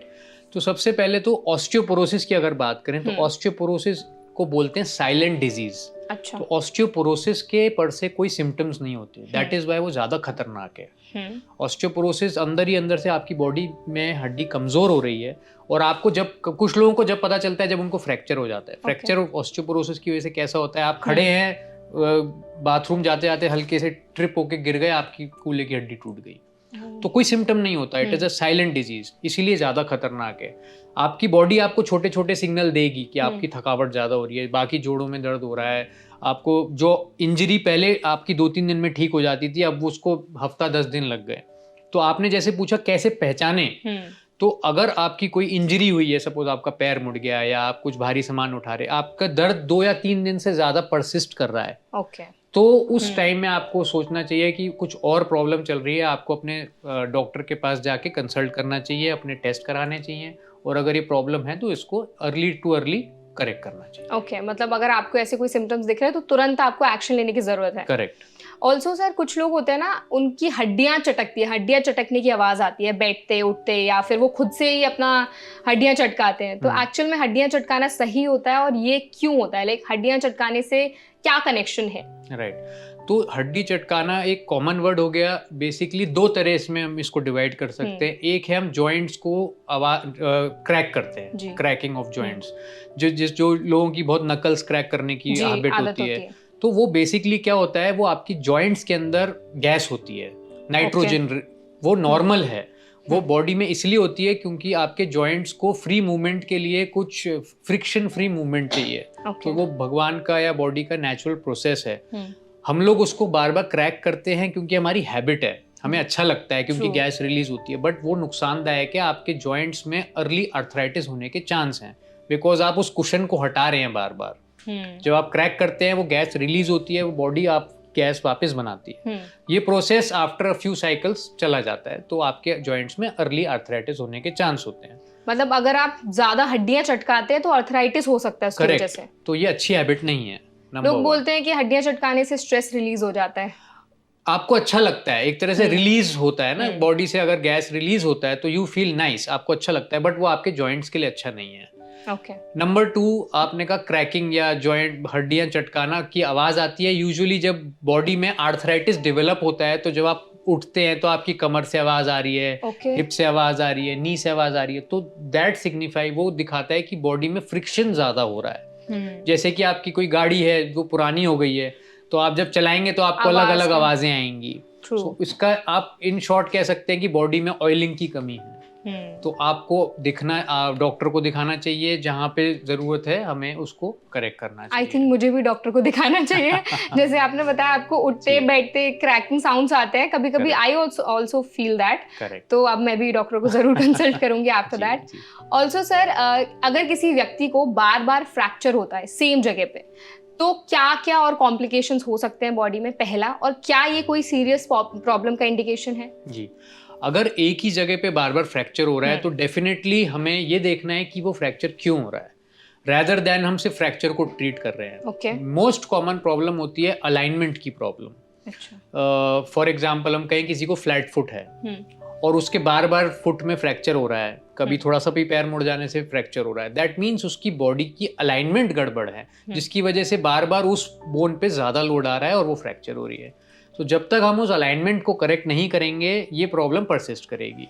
तो सबसे पहले तो ऑस्टियोपोरोसिस की अगर बात करें तो ऑस्टियोपोरोसिस को बोलते हैं साइलेंट डिजीज। अच्छा। तो ऑस्टियोपोरोसिस के पर से कोई सिम्टम्स नहीं होते, दैट इज वाई वो ज्यादा खतरनाक है। ऑस्टियोपोरोसिस अंदर ही अंदर से आपकी बॉडी में हड्डी कमजोर हो रही है, और आपको जब, कुछ लोगों को जब पता चलता है जब उनको फ्रैक्चर हो जाता है। फ्रैक्चर ऑस्टियोपोरोसिस की वजह से कैसा होता है, आप खड़े हैं, बाथरूम जाते जाते हल्के से ट्रिप होके गिर गए, आपकी कूल्हे की हड्डी टूट गई, तो कोई सिम्टम नहीं होता। It is a silent disease, इसीलिए ज्यादा खतरनाक है। आपकी बॉडी आपको छोटे छोटे सिग्नल देगी कि आपकी थकावट ज्यादा हो रही है, बाकी जोड़ों में दर्द हो रहा है। आपको जो इंजरी पहले आपकी 2-3 दिन में ठीक हो जाती थी, अब उसको हफ्ता 10 दिन लग गए। तो आपने जैसे पूछा कैसे पहचाने, तो अगर आपकी कोई इंजरी हुई है, सपोज आपका पैर मुड़ गया या आप कुछ भारी सामान उठा रहे, आपका दर्द 2 या 3 दिन से ज्यादा परसिस्ट कर रहा है, तो उस टाइम में आपको सोचना चाहिए कि कुछ और प्रॉब्लम चल रही है। आपको अपने डॉक्टर के पास जाके कंसल्ट करना चाहिए, अपने टेस्ट कराने चाहिए, और अगर ये प्रॉब्लम है तो इसको अर्ली करेक्ट करना चाहिए। मतलब अगर आपको ऐसे कोई सिम्टम्स दिख रहे हैं तो तुरंत आपको एक्शन लेने की जरूरत है। करेक्ट। ऑल्सो सर, कुछ लोग होते हैं ना, उनकी हड्डियां चटकती है, हड्डियां चटकने की आवाज आती है बैठते उठते, या फिर वो खुद से ही अपना हड्डियां चटकाते हैं। तो एक्चुअल में हड्डियां चटकाना सही होता है, और ये क्यों होता है? लाइक हड्डियां चटकाने से क्या कनेक्शन है? राइट। तो हड्डी चटकाना एक कॉमन वर्ड हो गया। बेसिकली 2 तरह इसमें हम इसको डिवाइड कर सकते हैं। एक है हम जॉइंट्स को क्रैक करते हैं, क्रैकिंग ऑफ जॉइंट्स। जो लोगों की बहुत नकल्स क्रैक करने की हैबिट होती है, तो वो बेसिकली क्या होता है, वो आपकी जॉइंट्स के अंदर गैस होती है, नाइट्रोजन। वो नॉर्मल है, वो बॉडी में इसलिए होती है क्योंकि आपके जॉइंट्स को फ्री मूवमेंट के लिए कुछ फ्रिक्शन फ्री मूवमेंट चाहिए। तो वो भगवान का या बॉडी का नेचुरल प्रोसेस है। हम लोग उसको बार बार क्रैक करते हैं क्योंकि हमारी हैबिट है, हमें अच्छा लगता है क्योंकि गैस रिलीज होती है। बट वो नुकसानदायक है, आपके जॉइंट्स में अर्ली आर्थराइटिस होने के चांस हैं, बिकॉज आप उस कुशन को हटा रहे हैं बार बार। जब आप क्रैक करते हैं, वो गैस रिलीज होती है, वो बॉडी आप गैस वापस बनाती है। ये process after a few cycles चला जाता है, तो आपके जॉइंट्स में अर्ली आर्थराइटिस होने के चांस होते हैं। मतलब अगर आप ज्यादा हड्डियां चटकाते हैं तो आर्थराइटिस हो सकता है उसकी वजह से। तो ये अच्छी हैबिट नहीं है। लोग बोलते हैं कि हड्डियां चटकाने से स्ट्रेस रिलीज हो जाता है। आपको अच्छा लगता है, एक तरह से रिलीज होता है ना बॉडी से, अगर गैस रिलीज होता है तो यू फील नाइस, आपको अच्छा लगता है, बट वो आपके जॉइंट्स के लिए अच्छा नहीं है। नंबर 2, आपने कहा क्रैकिंग या जॉइंट हड्डियां चटकाना की आवाज आती है यूजुअली जब बॉडी में आर्थराइटिस डेवलप होता है। तो जब आप उठते हैं तो आपकी कमर से आवाज आ रही है, हिप से आवाज आ रही है, नी से आवाज आ रही है, तो दैट सिग्निफाई, वो दिखाता है कि बॉडी में फ्रिक्शन ज्यादा हो रहा है। जैसे कि आपकी कोई गाड़ी है वो पुरानी हो गई है, तो आप जब चलाएंगे तो आपको अलग अलग आवाजें आएंगी। तो इसका आप इन शॉर्ट कह सकते हैं कि बॉडी में ऑयलिंग की कमी है। तो आपको डॉक्टर को दिखाना चाहिए, जहाँ पे जरूरत है हमें उसको करेक्ट करना चाहिए। आई थिंक मुझे भी डॉक्टर को दिखाना चाहिए। जैसे आपने बताया आपको उठते बैठते क्रैकिंग साउंड्स आते हैं, कभी कभी आई ऑल्सो फील दैट, तो अब मैं भी डॉक्टर को जरूर कंसल्ट करूंगी आफ्टर दैट। ऑल्सो सर, अगर किसी व्यक्ति को बार बार फ्रैक्चर होता है सेम जगह पे, तो क्या क्या और कॉम्प्लिकेशंस हो सकते हैं बॉडी में, पहला, और क्या ये कोई सीरियस प्रॉब्लम का इंडिकेशन है? जी, अगर एक ही जगह पे बार बार फ्रैक्चर हो रहा है तो डेफिनेटली हमें ये देखना है कि वो फ्रैक्चर क्यों हो रहा है, रैदर देन हम सिर्फ फ्रैक्चर को ट्रीट कर रहे हैं। मोस्ट कॉमन प्रॉब्लम होती है अलाइनमेंट की प्रॉब्लम। फॉर एग्जाम्पल हम कहें किसी को फ्लैट फुट है और उसके बार बार फुट में फ्रैक्चर हो रहा है, कभी थोड़ा सा भी पैर मुड़ जाने से फ्रैक्चर हो रहा है, दैट मीन्स उसकी बॉडी की अलाइनमेंट गड़बड़ है, जिसकी वजह से बार बार उस बोन पे ज्यादा लोड आ रहा है और वो फ्रैक्चर हो रही है। तो जब तक हम उस अलाइनमेंट को करेक्ट नहीं करेंगे ये प्रॉब्लम परसिस्ट करेगी।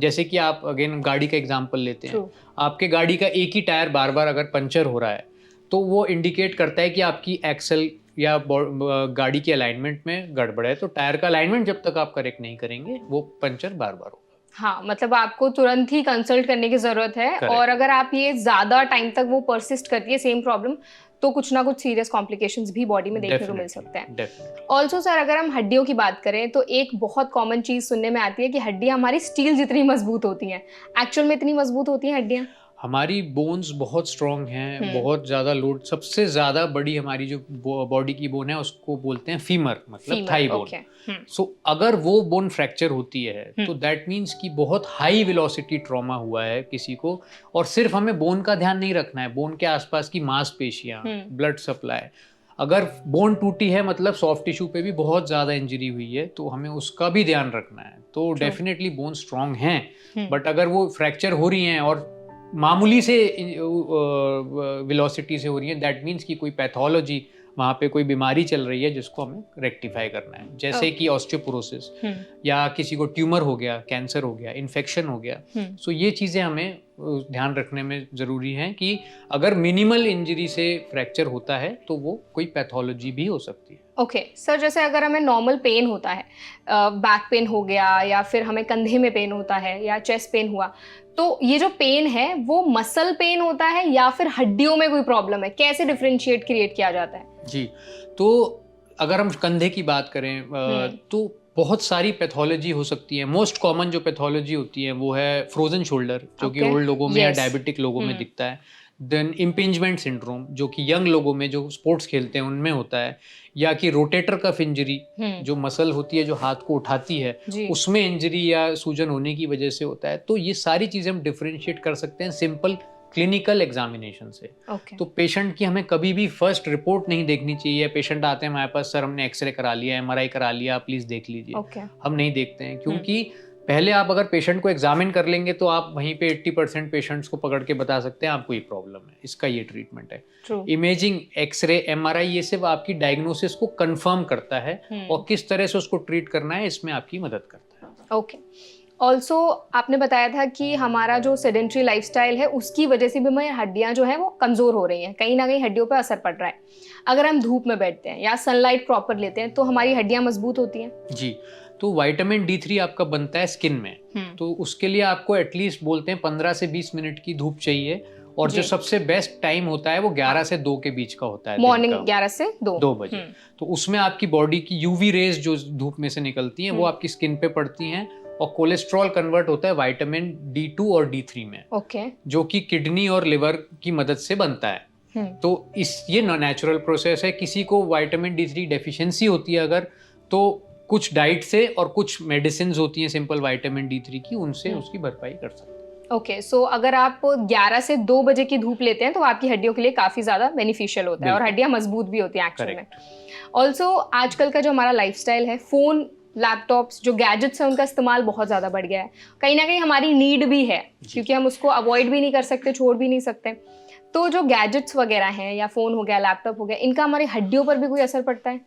जैसे कि आप अगेन गाड़ी का एग्जांपल लेते हैं, आपके गाड़ी का एक ही टायर बार बार अगर पंचर हो रहा है तो वो इंडिकेट करता है कि आपकी एक्सल या गाड़ी की अलाइनमेंट में गड़बड़ है। तो टायर का अलाइनमेंट जब तक आप करेक्ट नहीं करेंगे वो पंचर बार बार होगा। हाँ, मतलब आपको तुरंत ही कंसल्ट करने की जरूरत है। और अगर आप ये ज्यादा टाइम तक वो परसिस्ट करती है सेम प्रॉब्लम, तो कुछ ना कुछ सीरियस कॉम्प्लिकेशंस भी बॉडी में देखने को मिल सकते हैं। ऑल्सो सर, अगर हम हड्डियों की बात करें तो एक बहुत कॉमन चीज सुनने में आती है कि हड्डियां हमारी स्टील जितनी मजबूत होती हैं। एक्चुअल में इतनी मजबूत होती हैं हड्डियां? हमारी बोन्स बहुत स्ट्रॉन्ग हैं, बहुत ज़्यादा लोड, सबसे ज़्यादा बड़ी हमारी जो बॉडी की बोन है उसको बोलते हैं फीमर, मतलब थाई बोन। सो अगर वो बोन फ्रैक्चर होती है तो दैट मीन्स कि बहुत हाई वेलोसिटी ट्रॉमा हुआ है किसी को। और सिर्फ हमें बोन का ध्यान नहीं रखना है, बोन के आसपास की मांसपेशियाँ, ब्लड सप्लाई, अगर बोन टूटी है मतलब सॉफ्ट टिश्यू पे भी बहुत ज़्यादा इंजरी हुई है, तो हमें उसका भी ध्यान रखना है। तो डेफिनेटली बोन स्ट्रॉन्ग हैं, बट अगर वो फ्रैक्चर हो रही हैं और मामूली से वेलोसिटी से हो रही है, दैट मीन्स कि कोई पैथोलॉजी, वहाँ पे कोई बीमारी चल रही है जिसको हमें रेक्टिफाई करना है। जैसे कि ऑस्टियोपोरोसिस या किसी को ट्यूमर हो गया, कैंसर हो गया, इन्फेक्शन हो गया। सो ये चीज़ें हमें ध्यान रखने में ज़रूरी है कि अगर मिनिमल इंजरी से फ्रैक्चर होता है तो वो कोई पैथोलॉजी भी हो सकती है। ओके सर, जैसे अगर हमें नॉर्मल पेन होता है, बैक पेन हो गया या फिर हमें कंधे में पेन होता है या चेस्ट पेन हुआ, तो ये जो पेन है वो मसल पेन होता है या फिर हड्डियों में कोई प्रॉब्लम है? कैसे डिफरेंशिएट क्रिएट किया जाता है? जी, तो अगर हम कंधे की बात करें तो बहुत सारी पैथोलॉजी हो सकती है। मोस्ट कॉमन जो पैथोलॉजी होती है वो है फ्रोजन शोल्डर, जो कि ओल्ड लोगों में या डायबिटिक लोगों में दिखता है। देन इम्पिंजमेंट सिंड्रोम, जो कि यंग लोगों में जो स्पोर्ट्स खेलते हैं उनमें होता है। या कि रोटेटर कफ इंजरी, जो मसल होती है जो हाथ को उठाती है, उसमें इंजरी या सूजन होने की वजह से होता है। तो ये सारी चीजें हम डिफरेंशिएट कर सकते हैं सिंपल क्लिनिकल एग्जामिनेशन से। तो पेशेंट की हमें कभी भी फर्स्ट रिपोर्ट नहीं देखनी चाहिए। पेशेंट आते हैं हमारे पास, सर हमने एक्सरे करा लिया, एमआरआई करा लिया, प्लीज देख लीजिए। हम नहीं देखते हैं, क्योंकि पहले आप अगर पेशेंट को एग्जामिन कर लेंगे तो आप वहीं पे 80% पेशेंट्स को पकड़ के बता सकते हैं आपको ये प्रॉब्लम है, इसका ये ट्रीटमेंट है। इमेजिंग, एक्सरे, एमआरआई, ये सिर्फ आपकी डायग्नोसिस को कंफर्म करता है और किस तरह से उसको ट्रीट करना है इसमें आपकी मदद करता है। ओके। ऑल्सो आपने बताया था कि हमारा जो सेडेंट्री लाइफस्टाइल है उसकी वजह से भी हमारी हड्डियां जो है वो कमज़ोर हो रही हैं, कहीं ना कहीं हड्डियों पर असर पड़ रहा है। अगर हम धूप में बैठते हैं या सनलाइट प्रॉपर लेते हैं तो हमारी हड्डियां मजबूत होती हैं। जी, तो विटामिन D3 आपका बनता है स्किन में, तो उसके लिए आपको एटलीस्ट बोलते हैं 15 से 20 मिनट की धूप चाहिए। और जो सबसे बेस्ट टाइम होता है वो 11 से 2 के बीच का होता है, मॉर्निंग 11 से 2 बजे। तो उसमें आपकी बॉडी की यूवी रेज जो धूप में से निकलती हैं वो आपकी स्किन पे पड़ती हैं और कोलेस्ट्रॉल कन्वर्ट होता है विटामिन D2 और D3 में, जो कि किडनी और लिवर की मदद से बनता है। तो ये नेचुरल प्रोसेस है। किसी को विटामिन D3 डेफिशिएंसी होती है अगर, तो कुछ डाइट से और कुछ मेडिसिन होती हैं सिंपल विटामिन D3 की, उनसे उसकी भरपाई कर सकते हैं। ओके, सो अगर आप 11 से 2 बजे की धूप लेते हैं तो आपकी हड्डियों के लिए काफी ज्यादा बेनिफिशियल होता है और हड्डियां मजबूत भी होती हैं एक्चुअल में। ऑल्सो आजकल का जो हमारा लाइफस्टाइल है, फोन, लैपटॉप्स, जो गैजेट्स हैं उनका इस्तेमाल बहुत ज़्यादा बढ़ गया है। कहीं ना कहीं हमारी नीड भी है, क्योंकि हम उसको अवॉइड भी नहीं कर सकते, छोड़ भी नहीं सकते। तो जो गैजेट्स वगैरह हैं या फ़ोन हो गया, लैपटॉप हो गया, इनका हमारी हड्डियों पर भी कोई असर पड़ता है?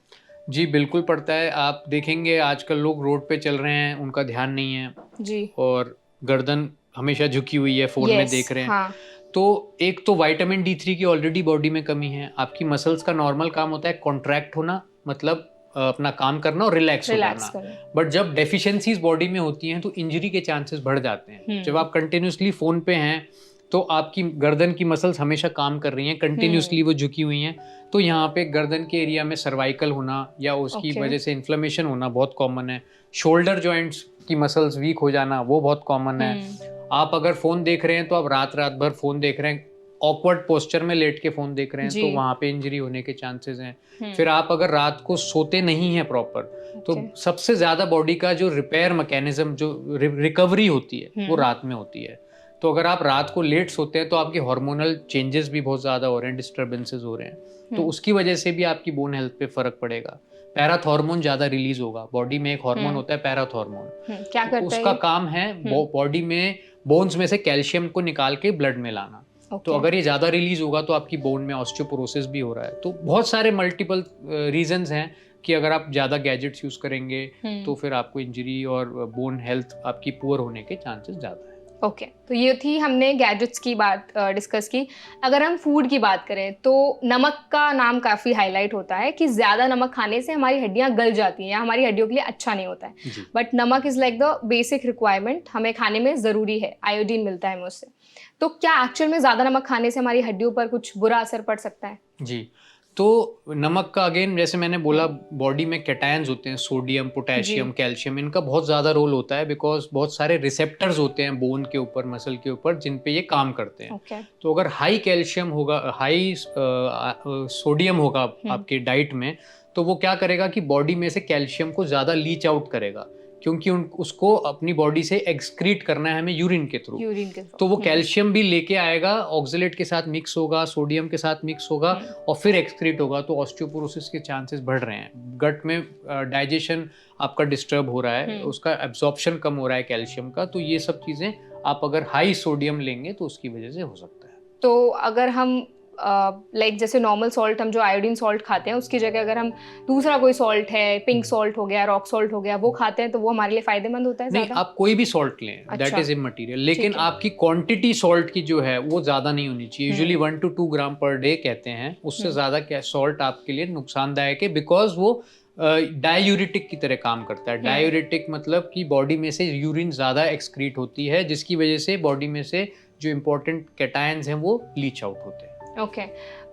जी बिल्कुल पड़ता है। आप देखेंगे आजकल लोग रोड पे चल रहे हैं, उनका ध्यान नहीं है जी। और गर्दन हमेशा झुकी हुई है, फ़ोन में देख रहे हैं। हाँ। तो एक तो विटामिन D3 की ऑलरेडी बॉडी में कमी है। आपकी मसल्स का नॉर्मल काम होता है कॉन्ट्रैक्ट होना, मतलब अपना काम करना और रिलैक्स हो जाना। बट जब डेफिशिएंसीज बॉडी में होती हैं तो इंजरी के चांसेस बढ़ जाते हैं। जब आप कंटिन्यूसली फ़ोन पे हैं तो आपकी गर्दन की मसल्स हमेशा काम कर रही हैं, कंटिन्यूसली वो झुकी हुई हैं, तो यहाँ पे गर्दन के एरिया में सर्वाइकल होना या उसकी वजह से इन्फ्लेमेशन होना बहुत कॉमन है। शोल्डर जॉइंट्स की मसल्स वीक हो जाना वो बहुत कॉमन है। आप अगर फ़ोन देख रहे हैं तो आप रात भर फ़ोन देख रहे हैं, ऑकवर्ड पोस्चर में लेट के फ़ोन देख रहे हैं, तो वहाँ पे इंजरी होने के चांसेस हैं। फिर आप अगर रात को सोते नहीं हैं प्रॉपर, तो सबसे ज़्यादा बॉडी का जो रिपेयर मैकेनिज्म, जो रिकवरी होती है, वो रात में होती है। तो अगर आप रात को लेट सोते हैं तो आपके हार्मोनल चेंजेस भी बहुत ज़्यादा हो रहे हैं, डिस्टर्बेंसेस हो रहे हैं, तो उसकी वजह से भी आपकी बोन हेल्थ पे फ़र्क पड़ेगा। पैराथॉर्मोन ज़्यादा रिलीज होगा। बॉडी में एक हार्मोन होता है पैराथॉर्मोन, क्या करता है? उसका काम है बॉडी में बोन्स में से कैल्शियम को निकाल के ब्लड में लाना। तो अगर ये ज़्यादा रिलीज होगा तो आपकी बोन में ऑस्टियोपोरोसिस भी हो रहा है। तो बहुत सारे मल्टीपल रीजंस हैं कि अगर आप ज़्यादा गैजेट्स यूज़ करेंगे तो फिर आपको इंजरी और बोन हेल्थ आपकी पुअर होने के चांसेस ज़्यादा है। ओके, तो ये थी हमने गैजेट्स की बात डिस्कस की। अगर हम फूड की बात करें तो नमक का नाम काफ़ी हाईलाइट होता है कि ज़्यादा नमक खाने से हमारी हड्डियां गल जाती हैं या हमारी हड्डियों के लिए अच्छा नहीं होता है। बट नमक is like the basic requirement, हमें खाने में ज़रूरी है, आयोडीन मिलता है हमें उससे। तो क्या एक्चुअल में ज़्यादा नमक खाने से हमारी हड्डियों पर कुछ बुरा असर पड़ सकता है? जी, तो नमक का अगेन जैसे मैंने बोला, बॉडी में कैटायंस होते हैं, सोडियम, पोटेशियम, कैल्शियम, इनका बहुत ज़्यादा रोल होता है बिकॉज बहुत सारे रिसेप्टर्स होते हैं बोन के ऊपर, मसल के ऊपर, जिन पे ये काम करते हैं। तो अगर हाई कैल्शियम होगा, हाई सोडियम होगा आपके डाइट में, तो वो क्या करेगा कि बॉडी में से कैल्शियम को ज़्यादा लीच आउट करेगा, क्योंकि उसको अपनी बॉडी से एक्सक्रीट करना है हमें यूरिन के थ्रू। तो वो कैल्शियम भी लेके आएगा, ऑक्सलेट के साथ मिक्स होगा, सोडियम के साथ मिक्स होगा और फिर एक्सक्रीट होगा। तो ऑस्टियोपोरोसिस के चांसेस बढ़ रहे हैं। गट में डाइजेशन आपका डिस्टर्ब हो रहा है, उसका एब्जॉर्प्शन कम हो रहा है कैल्शियम का। तो ये सब चीज़ें आप अगर हाई सोडियम लेंगे तो उसकी वजह से हो सकता है। तो अगर हम लाइक जैसे नॉर्मल सॉल्ट, हम जो आयोडीन सॉल्ट खाते हैं, उसकी जगह अगर हम दूसरा कोई सॉल्ट है, पिंक सॉल्ट हो गया, रॉक सॉल्ट हो गया, वो खाते हैं तो वो हमारे लिए फायदेमंद होता है? नहीं, आप कोई भी सॉल्ट लें, दैट इज इमटेरियल, लेकिन आपकी क्वांटिटी सॉल्ट की जो है वो ज़्यादा नहीं होनी चाहिए। Usually 1 to 2 gram per day कहते हैं, उससे ज़्यादा क्या सॉल्ट आपके लिए नुकसानदायक है, बिकॉज वो डायूरिटिक की तरह काम करता है। डायूरिटिक मतलब कि बॉडी में से यूरिन ज़्यादा एक्सक्रीट होती है, जिसकी वजह से बॉडी में से जो इम्पोर्टेंट कैटायंस हैं वो लीच आउट होते हैं। ओके,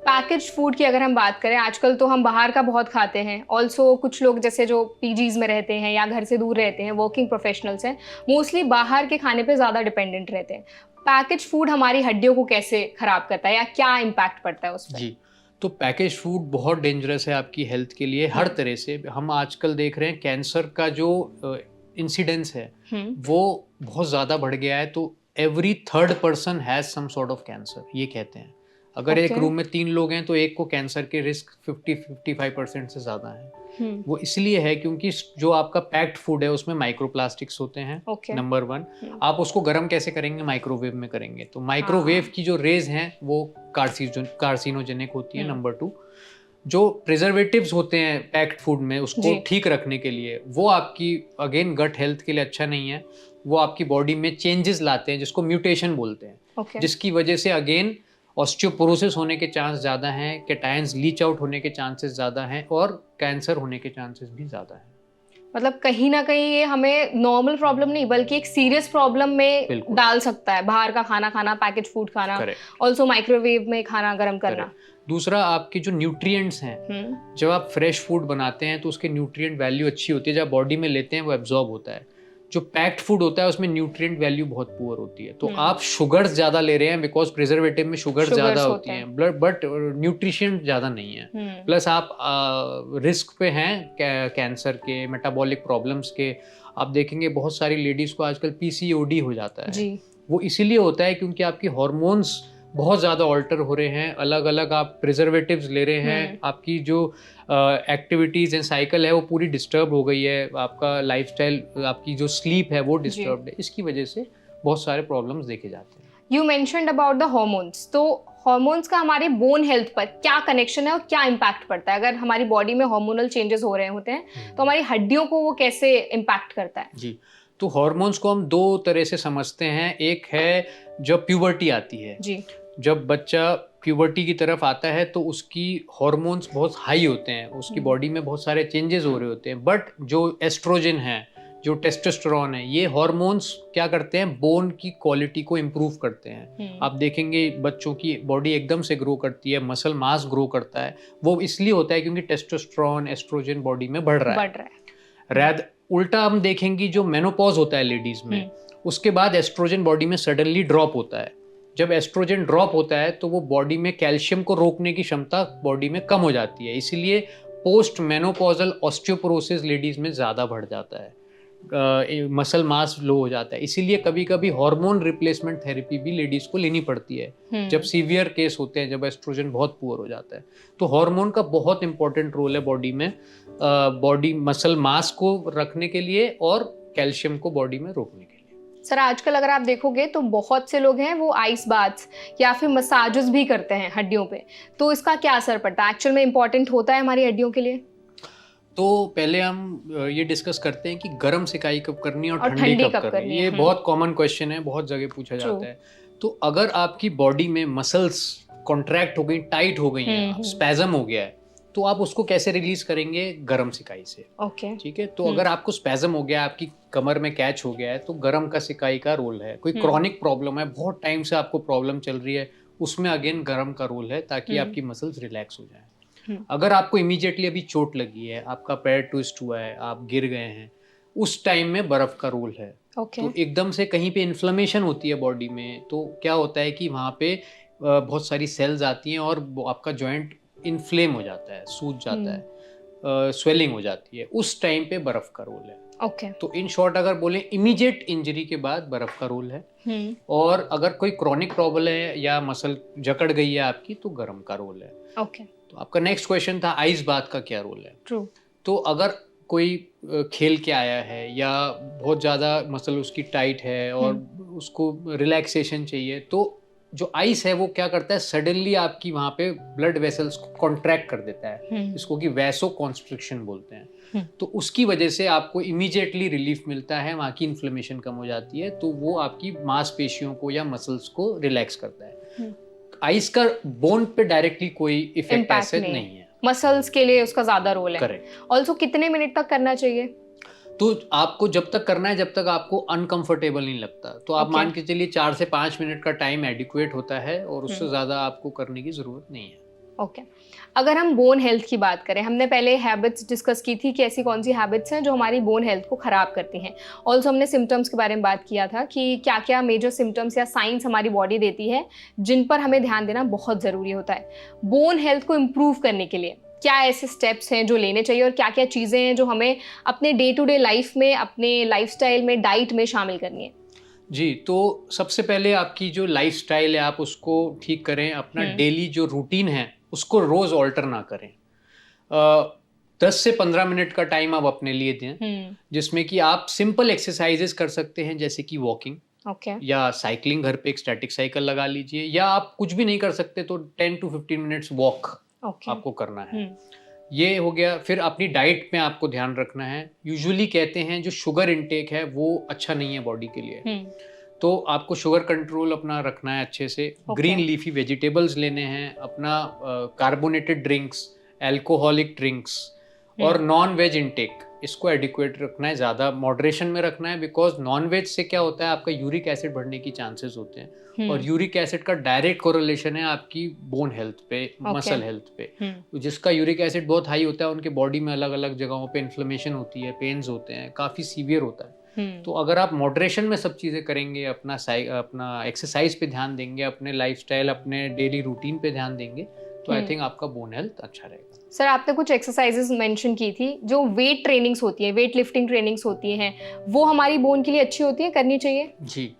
पैकेज फूड की अगर हम बात करें, आजकल तो हम बाहर का बहुत खाते हैं। ऑल्सो कुछ लोग जैसे जो पीजीज में रहते हैं या घर से दूर रहते हैं, वर्किंग प्रोफेशनल्स हैं, मोस्टली बाहर के खाने पे ज़्यादा डिपेंडेंट रहते हैं। पैकेज फूड हमारी हड्डियों को कैसे खराब करता है या क्या इम्पैक्ट पड़ता है उस पर? जी, तो पैकेज फूड बहुत डेंजरस है आपकी हेल्थ के लिए हर तरह से। हम आजकल देख रहे हैं कैंसर का जो इंसिडेंस है वो बहुत ज़्यादा बढ़ गया है। तो every third person has some sort of cancer, ये कहते हैं। अगर एक रूम में 3 लोग हैं तो एक को कैंसर के रिस्क 50-55% से ज़्यादा है। वो इसलिए है क्योंकि जो आपका पैक्ड फूड है उसमें माइक्रोप्लास्टिक्स होते हैं, नंबर 1। आप उसको गर्म कैसे करेंगे? माइक्रोवेव में करेंगे। तो माइक्रोवेव की जो रेज हैं वो कार्सिनोजेनिक होती है, नंबर 2। जो प्रिजर्वेटिव्स होते हैं पैक्ड फूड में, उसको ठीक रखने के लिए, वो आपकी अगेन गट हेल्थ के लिए अच्छा नहीं है। वो आपकी बॉडी में चेंजेस लाते हैं, जिसको म्यूटेशन बोलते हैं, जिसकी वजह से अगेन ऑस्टियोपोरोसिस होने के चांस ज़्यादा हैं, कैटायंस लीच आउट होने के चांसेस ज़्यादा हैं और कैंसर होने के चांसेस भी ज़्यादा हैं। मतलब कहीं ना कहीं ये हमें नॉर्मल प्रॉब्लम नहीं बल्कि एक सीरियस प्रॉब्लम में डाल सकता है, बाहर का खाना खाना, पैकेज फूड खाना, ऑल्सो माइक्रोवेव में खाना गर्म करना। दूसरा, आपके जो न्यूट्रिएंट्स हैं, जब आप फ्रेश फूड बनाते हैं तो उसके न्यूट्रिएंट वैल्यू अच्छी होती है, जब बॉडी में लेते हैं वो एब्जॉर्ब होता है। जो पैक्ड फूड होता है उसमें न्यूट्रिएंट वैल्यू बहुत पुअर होती है। तो आप शुगर्स ज़्यादा ले रहे हैं बिकॉज प्रिजर्वेटिव में शुगर्स ज़्यादा होती हैं, बट न्यूट्रिशन ज़्यादा नहीं है। प्लस आप रिस्क पे हैं कैंसर के, मेटाबॉलिक प्रॉब्लम्स के। आप देखेंगे बहुत सारी लेडीज़ को आजकल PCOD हो जाता है। वो इसीलिए होता है क्योंकि आपकी हॉर्मोन्स बहुत ज़्यादा ऑल्टर हो रहे हैं, अलग अलग आप प्रिजर्वेटिव्स ले रहे हैं, आपकी जो एक्टिविटीज़ एंड साइकिल है वो पूरी डिस्टर्ब हो गई है, आपका लाइफस्टाइल, आपकी जो स्लीप है वो डिस्टर्ब्ड है। इसकी वजह से बहुत सारे प्रॉब्लम्स देखे जाते हैं। You mentioned about the hormones, तो हॉर्मोन्स का हमारे बोन हेल्थ पर क्या कनेक्शन है और क्या इम्पैक्ट पड़ता है? अगर हमारी बॉडी में हार्मोनल चेंजेस हो रहे होते हैं तो हमारी हड्डियों को वो कैसे इम्पैक्ट करता है? जी, तो हॉर्मोन्स को हम दो तरह से समझते हैं। एक है जब प्यूबर्टी आती है जी, जब बच्चा प्यूबर्टी की तरफ आता है तो उसकी हॉर्मोन्स बहुत हाई होते हैं, उसकी बॉडी में बहुत सारे चेंजेस हो रहे होते हैं। बट जो एस्ट्रोजन है, जो टेस्टोस्टेरोन है, ये हॉर्मोन्स क्या करते हैं, बोन की क्वालिटी को इम्प्रूव करते हैं। आप देखेंगे बच्चों की बॉडी एकदम से ग्रो करती है, मसल मास ग्रो करता है, वो इसलिए होता है क्योंकि टेस्टोस्टेरोन एस्ट्रोजन बॉडी में बढ़ रहा है। उल्टा हम देखेंगे जो मेनोपॉज होता है लेडीज में, उसके बाद एस्ट्रोजन बॉडी में सडनली ड्रॉप होता है। जब एस्ट्रोजन ड्रॉप होता है तो वो बॉडी में कैल्शियम को रोकने की क्षमता बॉडी में कम हो जाती है, इसीलिए पोस्ट मेनोपॉजल ऑस्टियोपोरोसिस लेडीज में ज़्यादा बढ़ जाता है, मसल मास लो हो जाता है। इसीलिए कभी कभी हार्मोन रिप्लेसमेंट थेरेपी भी लेडीज को लेनी पड़ती है जब सीवियर केस होते हैं, जब एस्ट्रोजन बहुत पुअर हो जाता है। तो हार्मोन का बहुत इंपॉर्टेंट रोल है बॉडी में, बॉडी मसल मास को रखने के लिए और कैल्शियम को बॉडी में रोकने के लिए। सर आजकल अगर आप देखोगे तो बहुत से लोग हैं वो आइस बाथ्स या फिर मसाजेस भी करते हैं हड्डियों पे, तो इसका क्या असर पड़ता है? एक्चुअल में इम्पोर्टेंट होता है हमारी हड्डियों के लिए? तो पहले हम ये डिस्कस करते हैं कि गर्म सिकाई कब करनी है और ठंडी कब करनी है। ये बहुत कॉमन क्वेश्चन है, बहुत जगह पूछा जाता है। तो अगर आपकी बॉडी में मसल्स कॉन्ट्रैक्ट हो गई, टाइट हो गई हैं, स्पैज्म हो गया है, तो आप उसको कैसे रिलीज करेंगे? गर्म सिकाई से। ओके, ठीक है। तो अगर आपको स्पैज्म हो गया, आपकी कमर में कैच हो गया है, तो गर्म का सिकाई का रोल है। कोई क्रॉनिक प्रॉब्लम है, बहुत टाइम से आपको प्रॉब्लम चल रही है, उसमें अगेन गर्म का रोल है ताकि आपकी मसल्स रिलैक्स हो जाए। अगर आपको इमीडिएटली अभी चोट लगी है, आपका पैर ट्विस्ट हुआ है, आप गिर गए हैं, उस टाइम में बर्फ का रोल है। तो एकदम से कहीं पे इन्फ्लेमेशन होती है बॉडी में, तो क्या होता है कि वहाँ पे बहुत सारी सेल्स आती हैं और आपका जॉइंट इन्फ्लेम हो जाता है, सूज जाता है, स्वेलिंग हो जाती है। उस टाइम पे बर्फ का रोल है। तो इन शॉर्ट अगर बोले, इमीडिएट इंजरी के बाद बर्फ का रोल है। और अगर कोई क्रॉनिक प्रॉब्लम है या मसल जकड़ गई है आपकी, तो गर्म का रोल है। तो आपका नेक्स्ट क्वेश्चन था आइस बाथ का क्या रोल है। ट्रू। तो अगर कोई खेल के आया है या बहुत ज़्यादा मसल उसकी टाइट है और उसको रिलैक्सेशन चाहिए, तो जो आइस है वो क्या करता है, सडनली आपकी वहाँ पे ब्लड वेसल्स को कॉन्ट्रैक्ट कर देता है, इसको कि वैसो कॉन्स्ट्रिक्शन बोलते हैं। तो उसकी वजह से आपको इमीडिएटली रिलीफ मिलता है, वहाँ की इन्फ्लेमेशन कम हो जाती है, तो वो आपकी मांसपेशियों को या मसल्स को रिलैक्स करता है। आइस का बोन पे डायरेक्टली कोई इफेक्ट ऐसे नहीं है। मसल्स के लिए उसका ज्यादा रोल है। करेक्ट। ऑल्सो कितने मिनट तक करना चाहिए? तो आपको जब तक करना है जब तक आपको अनकंफर्टेबल नहीं लगता, तो आप मान के चलिए 4 से 5 मिनट का टाइम एडिक्वेट होता है और उससे ज्यादा आपको करने की जरूरत नहीं है। ओके। अगर हम बोन हेल्थ की बात करें, हमने पहले हैबिट्स डिस्कस की थी कि ऐसी कौन सी हैबिट्स हैं जो हमारी बोन हेल्थ को ख़राब करती हैं। ऑल्सो हमने सिम्टम्स के बारे में बात किया था कि क्या क्या मेजर सिम्टम्स या साइंस हमारी बॉडी देती है जिन पर हमें ध्यान देना बहुत ज़रूरी होता है। बोन हेल्थ को इम्प्रूव करने के लिए क्या ऐसे स्टेप्स हैं जो लेने चाहिए और क्या क्या चीज़ें हैं जो हमें अपने डे टू डे लाइफ में, अपने लाइफस्टाइल में, डाइट में शामिल करनी है? जी, तो सबसे पहले आपकी जो लाइफस्टाइल है आप उसको ठीक करें। अपना डेली जो रूटीन है उसको रोज ऑल्टर ना करें। 10 से 15 मिनट का टाइम आप अपने लिए दें, जिसमें कि आप सिंपल एक्सरसाइजेस कर सकते हैं, जैसे कि वॉकिंग या साइकिलिंग, घर पे एक स्टैटिक साइकिल लगा लीजिए, या आप कुछ भी नहीं कर सकते तो 10 to 15 मिनट्स वॉक आपको करना है। ये हो गया। फिर अपनी डाइट में आपको ध्यान रखना है। यूजुअली कहते हैं जो शुगर इनटेक है वो अच्छा नहीं है बॉडी के लिए, तो आपको शुगर कंट्रोल अपना रखना है अच्छे से। ग्रीन लीफी वेजिटेबल्स लेने हैं, अपना कार्बोनेटेड ड्रिंक्स, एल्कोहलिक ड्रिंक्स और नॉन वेज इनटेक, इसको एडिक्वेट रखना है, ज़्यादा मॉडरेशन में रखना है। बिकॉज नॉन वेज से क्या होता है, आपका यूरिक एसिड बढ़ने की चांसेस होते हैं, और यूरिक एसिड का डायरेक्ट कोरिलेशन है आपकी बोन हेल्थ पे, मसल हेल्थ पे। जिसका यूरिक एसिड बहुत हाई होता है उनके बॉडी में अलग अलग जगहों पे इन्फ्लेमेशन होती है, पेन्स होते हैं, काफ़ी सीवियर होता है। तो अगर आप मॉडरेशन में सब चीज़ें करेंगे, अपना एक्सरसाइज पे ध्यान देंगे, अपने लाइफस्टाइल, अपने डेली रूटीन पे ध्यान देंगे, तो आई थिंक आपका बोन हेल्थ अच्छा रहेगा। सर आपने कुछ एक्सरसाइजेस मेंशन की थी, जो वेट ट्रेनिंग्स होती है, वेट लिफ्टिंग ट्रेनिंग्स होती हैं, वो हमारी बोन के लिए अच्छी होती है, करनी चाहिए? जी,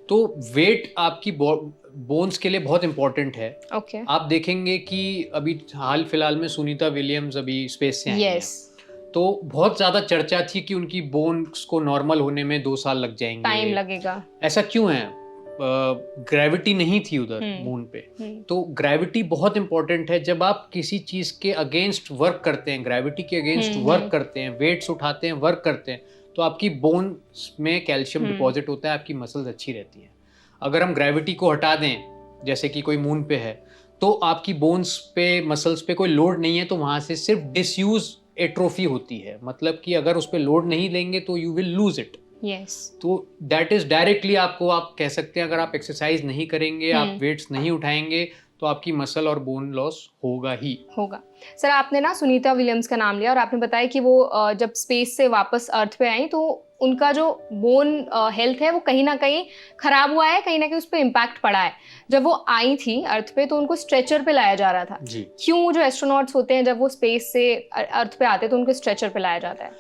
तो वेट आपकी बोन्स के लिए बहुत इंपॉर्टेंट है। आप देखेंगे कि अभी हाल फिलहाल में सुनीता विलियम्स अभी स्पेस से आई हैं, तो बहुत ज़्यादा चर्चा थी कि उनकी बोन्स को नॉर्मल होने में 2 साल लग जाएंगे, टाइम लगेगा। ऐसा क्यों है? ग्रेविटी नहीं थी उधर मून पे। तो ग्रेविटी बहुत इंपॉर्टेंट है। जब आप किसी चीज के अगेंस्ट वर्क करते हैं, ग्रेविटी के अगेंस्ट वर्क करते हैं, वेट्स उठाते हैं, वर्क करते हैं, तो आपकी बोन्स में कैल्शियम डिपॉजिट होता है, आपकी मसल्स अच्छी रहती हैं। अगर हम ग्रेविटी को हटा दें, जैसे कि कोई मून पे है, तो आपकी बोन्स पे, मसल्स पे कोई लोड नहीं है, तो वहां से सिर्फ डिसयूज एट्रोफी होती है। मतलब कि अगर उस पे लोड नहीं लेंगे तो यू विल लूज इट। तो दैट इज डायरेक्टली आपको, आप कह सकते हैं, अगर आप एक्सरसाइज नहीं करेंगे, आप वेट्स नहीं उठाएंगे, तो आपकी मसल और बोन लॉस होगा ही होगा। सर, आपने ना सुनीता विलियम्स का नाम लिया और आपने बताया कि वो जब स्पेस से वापस अर्थ पे आई तो उनका जो बोन हेल्थ है वो कहीं ना कहीं खराब हुआ है, कहीं ना कहीं उस पर इम्पैक्ट पड़ा है। जब वो आई थी अर्थ पे तो उनको स्ट्रेचर पे लाया जा रहा था जी। क्यों जो एस्ट्रोनॉट्स होते हैं जब वो स्पेस से अर्थ पे आते हैं तो उनको स्ट्रेचर पे लाया जाता है?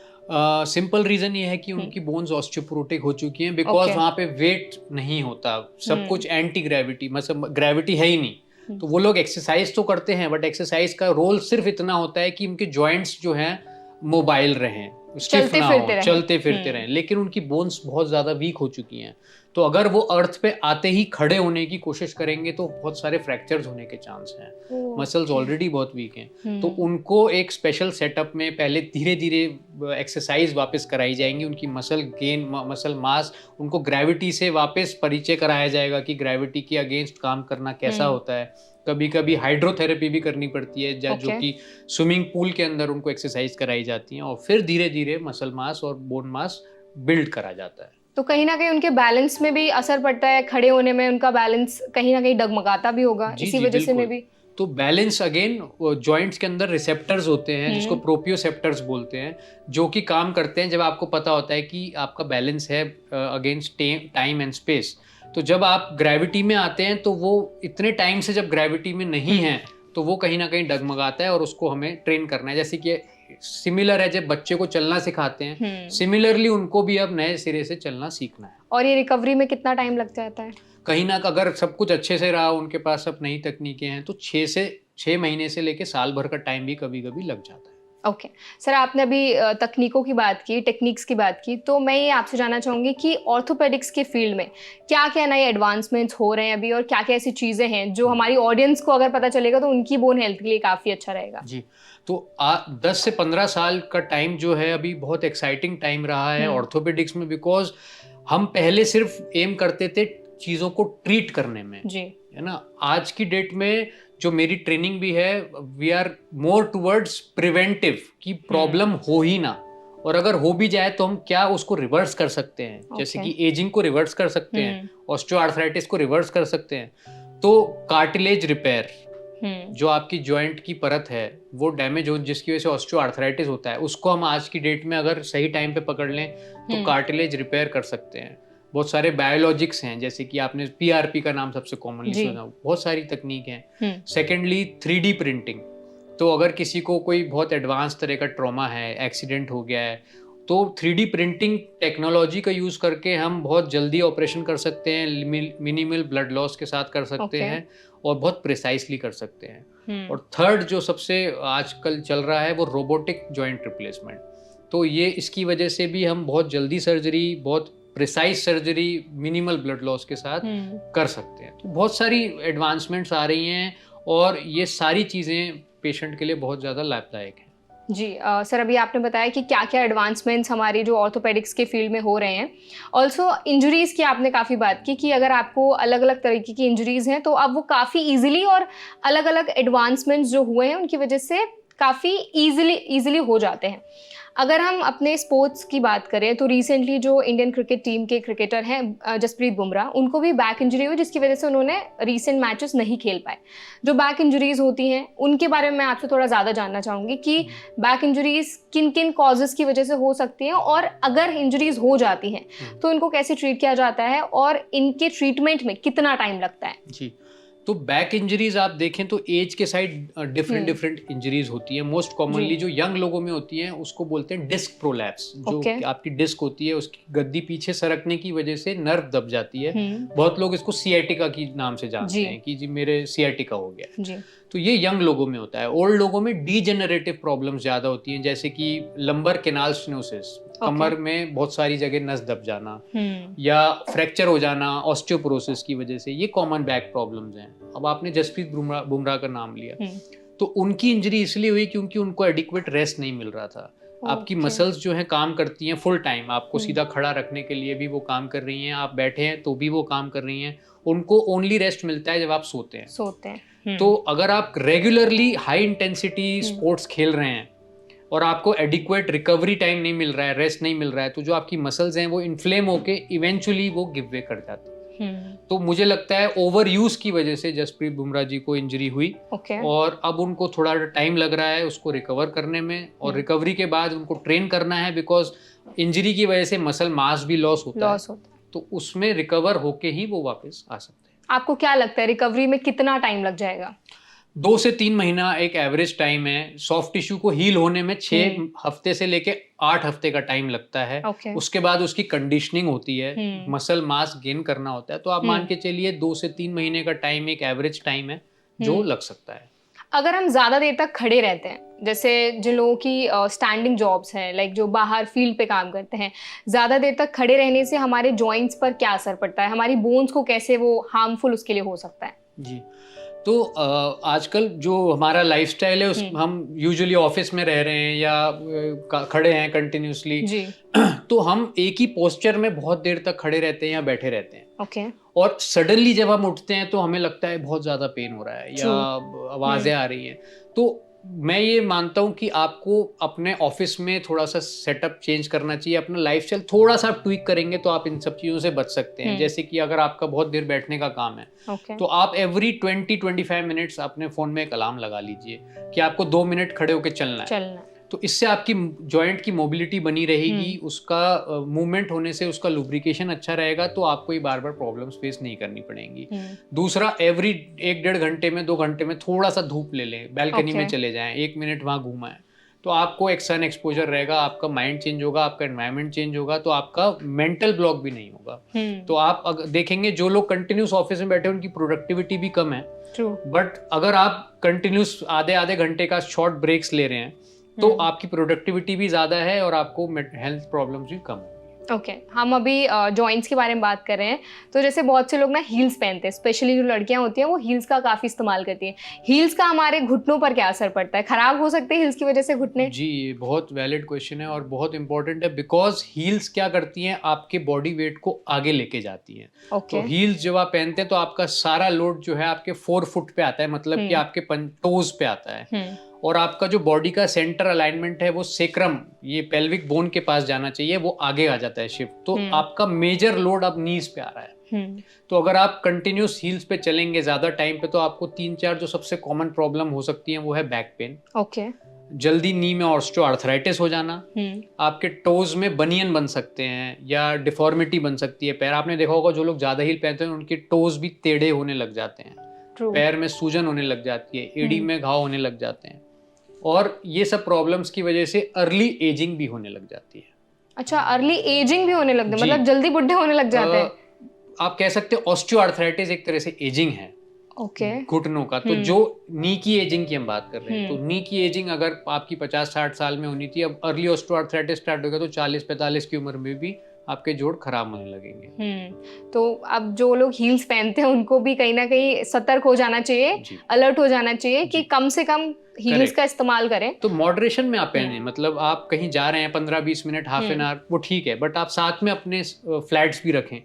सिंपल रीजन ये है कि उनकी बोन्स ऑस्टियोपोरोटिक हो चुकी हैं, बिकॉज वहाँ पे वेट नहीं होता, सब कुछ एंटी ग्रेविटी, मतलब ग्रेविटी है ही नहीं। तो वो लोग एक्सरसाइज तो करते हैं, बट एक्सरसाइज का रोल सिर्फ इतना होता है कि उनके जॉइंट्स जो हैं मोबाइल रहें, स्टिफ ना हो, चलते फिरते रहें, लेकिन उनकी बोन्स बहुत ज्यादा वीक हो चुकी हैं। तो अगर वो अर्थ पे आते ही खड़े होने की कोशिश करेंगे तो बहुत सारे फ्रैक्चर्स होने के चांस हैं। मसल्स ऑलरेडी बहुत वीक हैं, तो उनको एक स्पेशल सेटअप में पहले धीरे धीरे एक्सरसाइज वापस कराई जाएंगी। उनकी मसल गेन, मसल मास, उनको ग्रेविटी से वापस परिचय कराया जाएगा कि ग्रेविटी के अगेंस्ट काम करना कैसा होता है। कभी कभी हाइड्रोथेरेपी भी करनी पड़ती है, जो कि स्विमिंग पूल के अंदर उनको एक्सरसाइज कराई जाती है, और फिर धीरे धीरे मसल मास और बोन मास बिल्ड करा जाता है। तो कहीं ना कहीं उनके बैलेंस में भी असर पड़ता है, खड़े होने में उनका बैलेंस कहीं ना कहीं डगमगाता भी होगा इसी वजह से में भी। तो बैलेंस अगेन, जॉइंट्स के अंदर रिसेप्टर्स होते हैं जिसको प्रोप्रियोसेप्टर्स बोलते हैं, जो कि काम करते हैं जब आपको पता होता है कि आपका बैलेंस है अगेंस्ट टाइम एंड स्पेस। तो जब आप ग्रेविटी में आते हैं तो वो इतने टाइम से जब ग्रेविटी में नहीं है तो वो कहीं ना कहीं डगमगाता है, और उसको हमें ट्रेन करना है। जैसे कि सिमिलर है जब बच्चे को चलना सिखाते हैं, सिमिलरली उनको भी अब नए सिरे से चलना सीखना है। और ये रिकवरी में कितना टाइम लग जाता है? कहीं ना, अगर सब कुछ अच्छे से रहा, उनके पास अब नई तकनीकें हैं, तो 6 महीने से लेके साल भर का टाइम भी कभी कभी लग जाता है। ओके सर, आपने अभी तकनीकों की बात की, टेक्निक्स की बात की, तो मैं ये आपसे जानना चाहूँगी कि ऑर्थोपेडिक्स के फील्ड में क्या क्या नए एडवांसमेंट्स हो रहे हैं अभी, और क्या क्या ऐसी चीज़ें हैं जो हमारी ऑडियंस को अगर पता चलेगा तो उनकी बोन हेल्थ के लिए काफ़ी अच्छा रहेगा? जी, तो 10 से 15 साल का टाइम जो है अभी बहुत एक्साइटिंग टाइम रहा है ऑर्थोपेडिक्स में, बिकॉज हम पहले सिर्फ एम करते थे चीज़ों को ट्रीट करने में, जी, है ना। आज की डेट में जो मेरी ट्रेनिंग भी है, we are more towards preventive, कि प्रॉब्लम हो ही ना, और अगर हो भी जाए तो हम क्या उसको रिवर्स कर सकते हैं। जैसे कि एजिंग को रिवर्स कर सकते हैं, ऑस्टियोआर्थराइटिस को रिवर्स कर सकते हैं। तो कार्टिलेज रिपेयर, जो आपकी जॉइंट की परत है वो डैमेज हो, जिसकी वजह से ऑस्टियोआर्थराइटिस होता है, उसको हम आज की डेट में अगर सही टाइम पे पकड़ लें तो कार्टिलेज रिपेयर कर सकते हैं। बहुत सारे बायोलॉजिक्स हैं, जैसे कि आपने पीआरपी का नाम सबसे कॉमनली सुना, बहुत सारी तकनीक हैं। सेकेंडली 3D प्रिंटिंग, तो अगर किसी को कोई बहुत एडवांस तरह का ट्रॉमा है, एक्सीडेंट हो गया है, तो 3D प्रिंटिंग टेक्नोलॉजी का यूज़ करके हम बहुत जल्दी ऑपरेशन कर सकते हैं, मिनिमल ब्लड लॉस के साथ कर सकते हैं, और बहुत प्रिसाइसली कर सकते हैं। और थर्ड जो सबसे आजकल चल रहा है वो रोबोटिक जॉइंट रिप्लेसमेंट। तो ये इसकी वजह से भी हम बहुत जल्दी सर्जरी, बहुत precise surgery minimal blood loss के साथ कर सकते हैं। तो बहुत सारी एडवांसमेंट्स आ रही हैं, और ये सारी चीज़ें पेशेंट के लिए बहुत ज़्यादा लाभदायक हैं। जी सर, अभी आपने बताया कि क्या क्या एडवांसमेंट्स हमारी जो ऑर्थोपेडिक्स के फील्ड में हो रहे हैं। ऑल्सो इंजरीज़ की आपने काफ़ी बात की कि अगर आपको अलग अलग तरीके की इंजरीज़ हैं तो अब वो काफ़ी ईजिली, और अलग अलग एडवांसमेंट्स जो हुए हैं उनकी वजह से काफ़ी ईजिली हो जाते हैं। अगर हम अपने स्पोर्ट्स की बात करें तो रिसेंटली जो इंडियन क्रिकेट टीम के क्रिकेटर हैं जसप्रीत बुमराह, उनको भी बैक इंजरी हुई जिसकी वजह से उन्होंने रीसेंट मैचेस नहीं खेल पाए। जो बैक इंजरीज होती हैं उनके बारे में मैं आपसे थोड़ा ज़्यादा जानना चाहूँगी कि बैक इंजरीज किन किन कॉजेज़ की वजह से हो सकती हैं, और अगर इंजरीज हो जाती हैं तो इनको कैसे ट्रीट किया जाता है, और इनके ट्रीटमेंट में कितना टाइम लगता है? जी, तो बैक इंजरीज आप देखें तो एज के साइड डिफरेंट इंजरीज होती हैं। मोस्ट कॉमनली जो यंग लोगों में होती हैं उसको बोलते हैं डिस्क प्रोलैप्स। जो आपकी डिस्क होती है उसकी गद्दी पीछे सरकने की वजह से नर्व दब जाती है। बहुत लोग इसको सियाटिका की नाम से जानते हैं कि जी मेरे सियाटिका हो गया। जी। तो ये यंग लोगों में होता है। ओल्ड लोगों में डीजेनरेटिव प्रॉब्लम्स ज़्यादा होती हैं, जैसे कि लंबर कैनाल स्टेनोसिस, कमर में बहुत सारी जगह नस दब जाना या फ्रैक्चर हो जाना ऑस्टियोपोरोसिस की वजह से, ये कॉमन बैक प्रॉब्लम्स हैं। अब आपने जसप्रीत बुमराह का नाम लिया, तो उनकी इंजरी इसलिए हुई क्योंकि उनको एडिक्वेट रेस्ट नहीं मिल रहा था। आपकी मसल्स जो है काम करती हैं फुल टाइम, आपको सीधा खड़ा रखने के लिए भी वो काम कर रही हैं, आप बैठे हैं तो भी वो काम कर रही हैं। उनको ओनली रेस्ट मिलता है जब आप सोते हैं। तो अगर आप रेगुलरली हाई इंटेंसिटी स्पोर्ट्स खेल रहे हैं और आपको एडिक्वेट रिकवरी टाइम नहीं मिल रहा है, रेस्ट नहीं मिल रहा है, तो जो आपकी मसल्स हैं वो इन्फ्लेम होके इवेंचुअली वो गिव वे कर जाती है। तो मुझे लगता है ओवर यूज की वजह से जसप्रीत बुमराह जी को इंजरी हुई। और अब उनको थोड़ा टाइम लग रहा है उसको रिकवर करने में, और रिकवरी के बाद उनको ट्रेन करना है, बिकॉज इंजरी की वजह से मसल मास भी लॉस होता है। तो उसमें रिकवर होके ही वो वापस आ सकते हैं। आपको क्या लगता है रिकवरी में कितना टाइम लग जाएगा? 2 से 3 महीना एक एवरेज टाइम है। सॉफ्ट टिश्यू को हील होने में 6 हफ्ते से लेके 8 हफ्ते का टाइम लगता है। उसके बाद उसकी कंडीशनिंग होती है, मसल मास गेन करना होता है। तो आप मान के चलिए 2 से 3 महीने का टाइम एक एवरेज टाइम है जो लग सकता है। अगर हम ज्यादा देर तक खड़े रहते हैं, जैसे जिन लोगों की स्टैंडिंग जॉब्स हैं, लाइक जो बाहर फील्ड पे काम करते हैं, ज्यादा देर तक खड़े रहने से हमारे जॉइंट्स पर क्या असर पड़ता है, हमारी बोन्स को कैसे वो हार्मफुल उसके लिए हो सकता है? जी, तो आजकल जो हमारा लाइफस्टाइल है, उस हम यूजुअली ऑफिस में रह रहे हैं या खड़े हैं कंटिन्यूसली, तो हम एक ही पोस्चर में बहुत देर तक खड़े रहते हैं या बैठे रहते हैं। और सडनली जब हम उठते हैं तो हमें लगता है बहुत ज्यादा पेन हो रहा है या आवाजें आ रही हैं। तो मैं ये मानता हूँ कि आपको अपने ऑफिस में थोड़ा सा सेटअप चेंज करना चाहिए, अपना लाइफस्टाइल थोड़ा सा ट्विक करेंगे तो आप इन सब चीज़ों से बच सकते हैं। जैसे कि अगर आपका बहुत देर बैठने का काम है, तो आप एवरी 20-25 मिनट्स अपने फ़ोन में एक अलार्म लगा लीजिए कि आपको 2 मिनट खड़े होकर चलना है। तो इससे आपकी जॉइंट की मोबिलिटी बनी रहेगी, उसका मूवमेंट होने से उसका लुब्रिकेशन अच्छा रहेगा, तो आपको ये बार बार प्रॉब्लम्स फेस नहीं करनी पड़ेंगी। दूसरा, एवरी 1-1.5 घंटे में 2 घंटे में थोड़ा सा धूप ले लें, बैल्कनी में चले जाएं, 1 मिनट वहाँ घूमाएं, तो आपको एक सन एक्सपोजर रहेगा, आपका माइंड चेंज होगा, आपका एनवायरनमेंट चेंज होगा, तो आपका मेंटल ब्लॉक भी नहीं होगा। तो आप देखेंगे जो लोग कंटिन्यूस ऑफिस में बैठे हैं उनकी प्रोडक्टिविटी भी कम है। बट अगर आप कंटिन्यूस आधे घंटे का शॉर्ट ब्रेक्स ले रहे हैं तो आपकी प्रोडक्टिविटी भी ज्यादा है और आपको हेल्थ प्रॉब्लम्स भी कम ओके हम अभी जॉइंट्स के बारे में बात कर रहे हैं, तो जैसे बहुत से लोग ना हील्स पहनते हैं, स्पेशली जो लड़कियां होती हैं वो हील्स का काफ़ी इस्तेमाल करती हैं। हील्स का हमारे घुटनों पर क्या असर पड़ता है? खराब हो सकते हैं हील्स की वजह से घुटने? जी, ये बहुत वैलिड क्वेश्चन है और बहुत इंपॉर्टेंट है, बिकॉज हील्स क्या करती हैं, आपके बॉडी वेट को आगे लेके जाती हैं। तो हील्स जब आप पहनते हैं तो आपका सारा लोड जो है आपके 4 फुट पे आता है, मतलब कि आपके टोज पे आता है, और आपका जो बॉडी का सेंटर अलाइनमेंट है वो सेक्रम, ये पेल्विक बोन के पास जाना चाहिए, वो आगे आ जाता है शिफ्ट। तो आपका मेजर लोड अब नीज पे आ रहा है। तो अगर आप कंटिन्यूस हील्स पे चलेंगे ज्यादा टाइम पे, तो आपको 3-4 जो सबसे कॉमन प्रॉब्लम हो सकती है वो है बैक पेन, जल्दी नी में ऑस्टियोआर्थराइटिस हो जाना, आपके टोज में बनियन बन सकते हैं या डिफॉर्मिटी बन सकती है पैर। आपने देखा होगा जो लोग ज्यादा हील पहनते हैं उनके टोज भी टेढ़े होने लग जाते हैं, पैर में सूजन होने लग जाती है, एड़ी में घाव होने लग जाते हैं, और ये सब प्रॉब्लम्स की वजह से अर्ली एजिंग भी होने लग जाती है। अच्छा, अर्ली एजिंग भी होने लग जाती है, मतलब जल्दी बुढ़े होने लग जाते हैं। आप कह सकते हैं ऑस्टियोआर्थराइटिस एक तरह से एजिंग है घुटनों का। तो जो नी की एजिंग की हम बात कर रहे हैं, तो नी की एजिंग अगर आपकी 50-60 साल में होनी थी, अब अर्ली ऑस्टियोआर्थराइटिस स्टार्ट हो गया तो 40-45 की उम्र में भी आपके जोड़ खराब होने लगेंगे। तो अब जो लोग हील्स पहनते हैं उनको भी कहीं ना कहीं सतर्क हो जाना चाहिए, अलर्ट हो जाना चाहिए कि कम से कम हील्स का इस्तेमाल करें। तो मॉडरेशन में आप पहने, मतलब आप कहीं जा रहे हैं 15-20 मिनट, हाफ एन आवर, वो ठीक है, बट आप साथ में अपने फ्लैट्स भी रखें।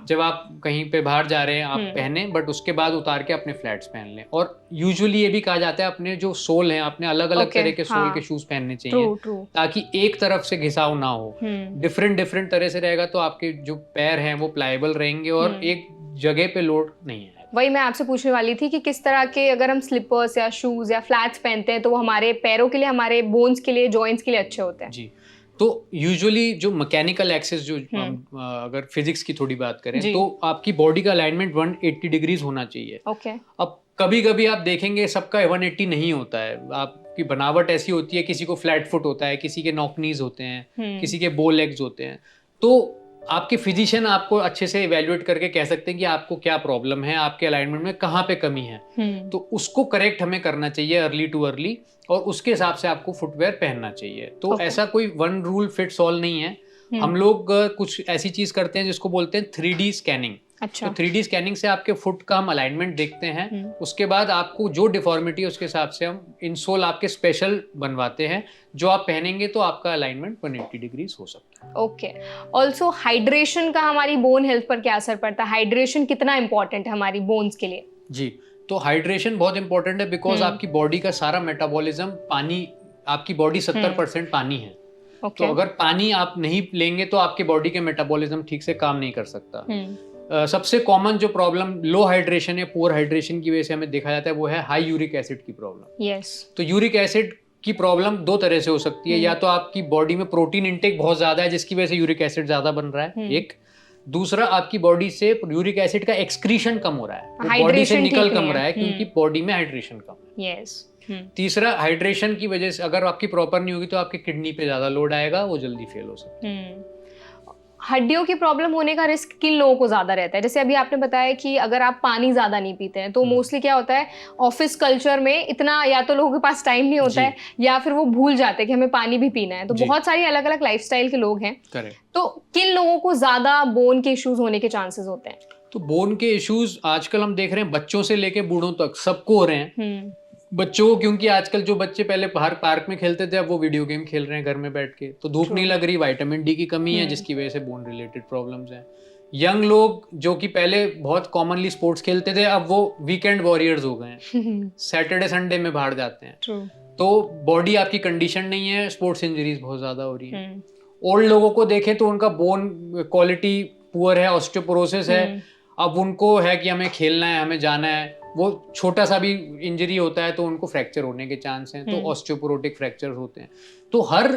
जब आप कहीं पे बाहर जा रहे हैं आप पहने, बट उसके बाद उतार के अपने फ्लैट्स पहन लें। और यूजुअली ये भी कहा जाता है अपने जो सोल हैं, अपने अलग अलग तरह के सोल के शूज पहनने चाहिए, ताकि एक तरफ से घिसाव ना हो। डिफरेंट तरह से रहेगा तो आपके जो पैर हैं वो प्लायबल रहेंगे और एक जगह पे लोड नहीं है। वही मैं आपसे पूछने वाली थी कि किस तरह के अगर हम स्लीपर्स या शूज या फ्लैट्स पहनते हैं तो वो हमारे पैरों के लिए, हमारे बोन्स के लिए, जॉइंट्स के लिए अच्छे होते हैं। जी, तो यूजुअली जो मैकेनिकल एक्सेस, जो अगर फिजिक्स की थोड़ी बात करें तो आपकी बॉडी का अलाइनमेंट 180 डिग्रीज होना चाहिए। अब कभी कभी आप देखेंगे सबका 180 नहीं होता है, आपकी बनावट ऐसी होती है, किसी को फ्लैट फुट होता है, किसी के नॉक नीज होते हैं, किसी के बो लेग्स होते हैं। तो आपके फिजिशियन आपको अच्छे से इवेल्युएट करके कह सकते हैं कि आपको क्या प्रॉब्लम है, आपके अलाइनमेंट में कहाँ पे कमी है, तो उसको करेक्ट हमें करना चाहिए अर्ली टू अर्ली, और उसके हिसाब से आपको फुटवेयर पहनना चाहिए। तो ऐसा कोई वन रूल फिट्स ऑल नहीं है। हम लोग कुछ ऐसी चीज करते हैं जिसको बोलते हैं 3D स्कैनिंग। अच्छा। तो 3D स्कैनिंग से आपके फुट का हम अलाइनमेंट देखते हैं, उसके बाद आपको जो डिफॉर्मिटी है उसके हिसाब से हम इंसोल आपके स्पेशल बनवाते हैं, जो आप पहनेंगे तो आपका अलाइनमेंट 180 डिग्रीज हो सकता है। ओके। ऑल्सो हाइड्रेशन का हमारी बोन हेल्थ पर क्या असर पड़ता है? हाइड्रेशन कितना इंपॉर्टेंट है हमारी बोन्स के लिए? जी, तो हाइड्रेशन बहुत इंपॉर्टेंट है, बिकॉज आपकी बॉडी का सारा मेटाबॉलिज्म पानी, आपकी बॉडी 70% पानी है। तो अगर पानी आप नहीं लेंगे तो आपके बॉडी के मेटाबॉलिज्म ठीक से काम नहीं कर सकता। सबसे कॉमन जो प्रॉब्लम लो हाइड्रेशन या पुअर हाइड्रेशन की वजह से हमें देखा जाता है वो है हाई यूरिक एसिड की प्रॉब्लम। यस। तो यूरिक एसिड की प्रॉब्लम दो तरह से हो सकती है, या तो आपकी बॉडी में प्रोटीन इंटेक बहुत ज्यादा है जिसकी वजह से यूरिक एसिड ज्यादा बन रहा है, एक। दूसरा, आपकी बॉडी से यूरिक एसिड का एक्सक्रीशन कम हो रहा है, बॉडी से निकल कम रहा है क्योंकि बॉडी में हाइड्रेशन कम है। यस। तीसरा, हाइड्रेशन की वजह से अगर आपकी प्रॉपर नहीं होगी तो आपकी किडनी पे ज्यादा लोड आएगा, वो जल्दी फेल हो सकती है। हड्डियों की प्रॉब्लम होने का रिस्क किन लोगों को ज्यादा रहता है? जैसे अभी आपने बताया कि अगर आप पानी ज्यादा नहीं पीते हैं तो मोस्टली क्या होता है, ऑफिस कल्चर में इतना या तो लोगों के पास टाइम नहीं होता है, या फिर वो भूल जाते हैं कि हमें पानी भी पीना है। तो बहुत सारी अलग अलग लाइफस्टाइल के लोग हैं। करेक्ट। तो किन लोगों को ज्यादा बोन के इश्यूज होने के चांसेस होते हैं? तो बोन के इश्यूज आजकल हम देख रहे हैं बच्चों से लेके बूढ़ों तक सबको हो रहे हैं। बच्चों को, क्योंकि आजकल जो बच्चे पहले बाहर पार्क में खेलते थे अब वो वीडियो गेम खेल रहे हैं घर में बैठ के, तो धूप नहीं लग रही, विटामिन डी की कमी है जिसकी वजह से बोन रिलेटेड प्रॉब्लम्स हैं। यंग लोग जो कि पहले बहुत कॉमनली स्पोर्ट्स खेलते थे अब वो वीकेंड वॉरियर्स हो गए हैं, सैटरडे संडे में बाहर जाते हैं। तो बॉडी आपकी कंडीशन नहीं है, स्पोर्ट्स इंजरीज बहुत ज्यादा हो रही है। ओल्ड लोगों को देखें तो उनका बोन क्वालिटी पुअर है, ऑस्टियोपोरोसिस है। अब उनको है कि हमें खेलना है, हमें जाना है, वो छोटा सा भी इंजरी होता है तो उनको फ्रैक्चर होने के चांस हैं, तो ऑस्टियोपोरोटिक फ्रैक्चर होते हैं। तो हर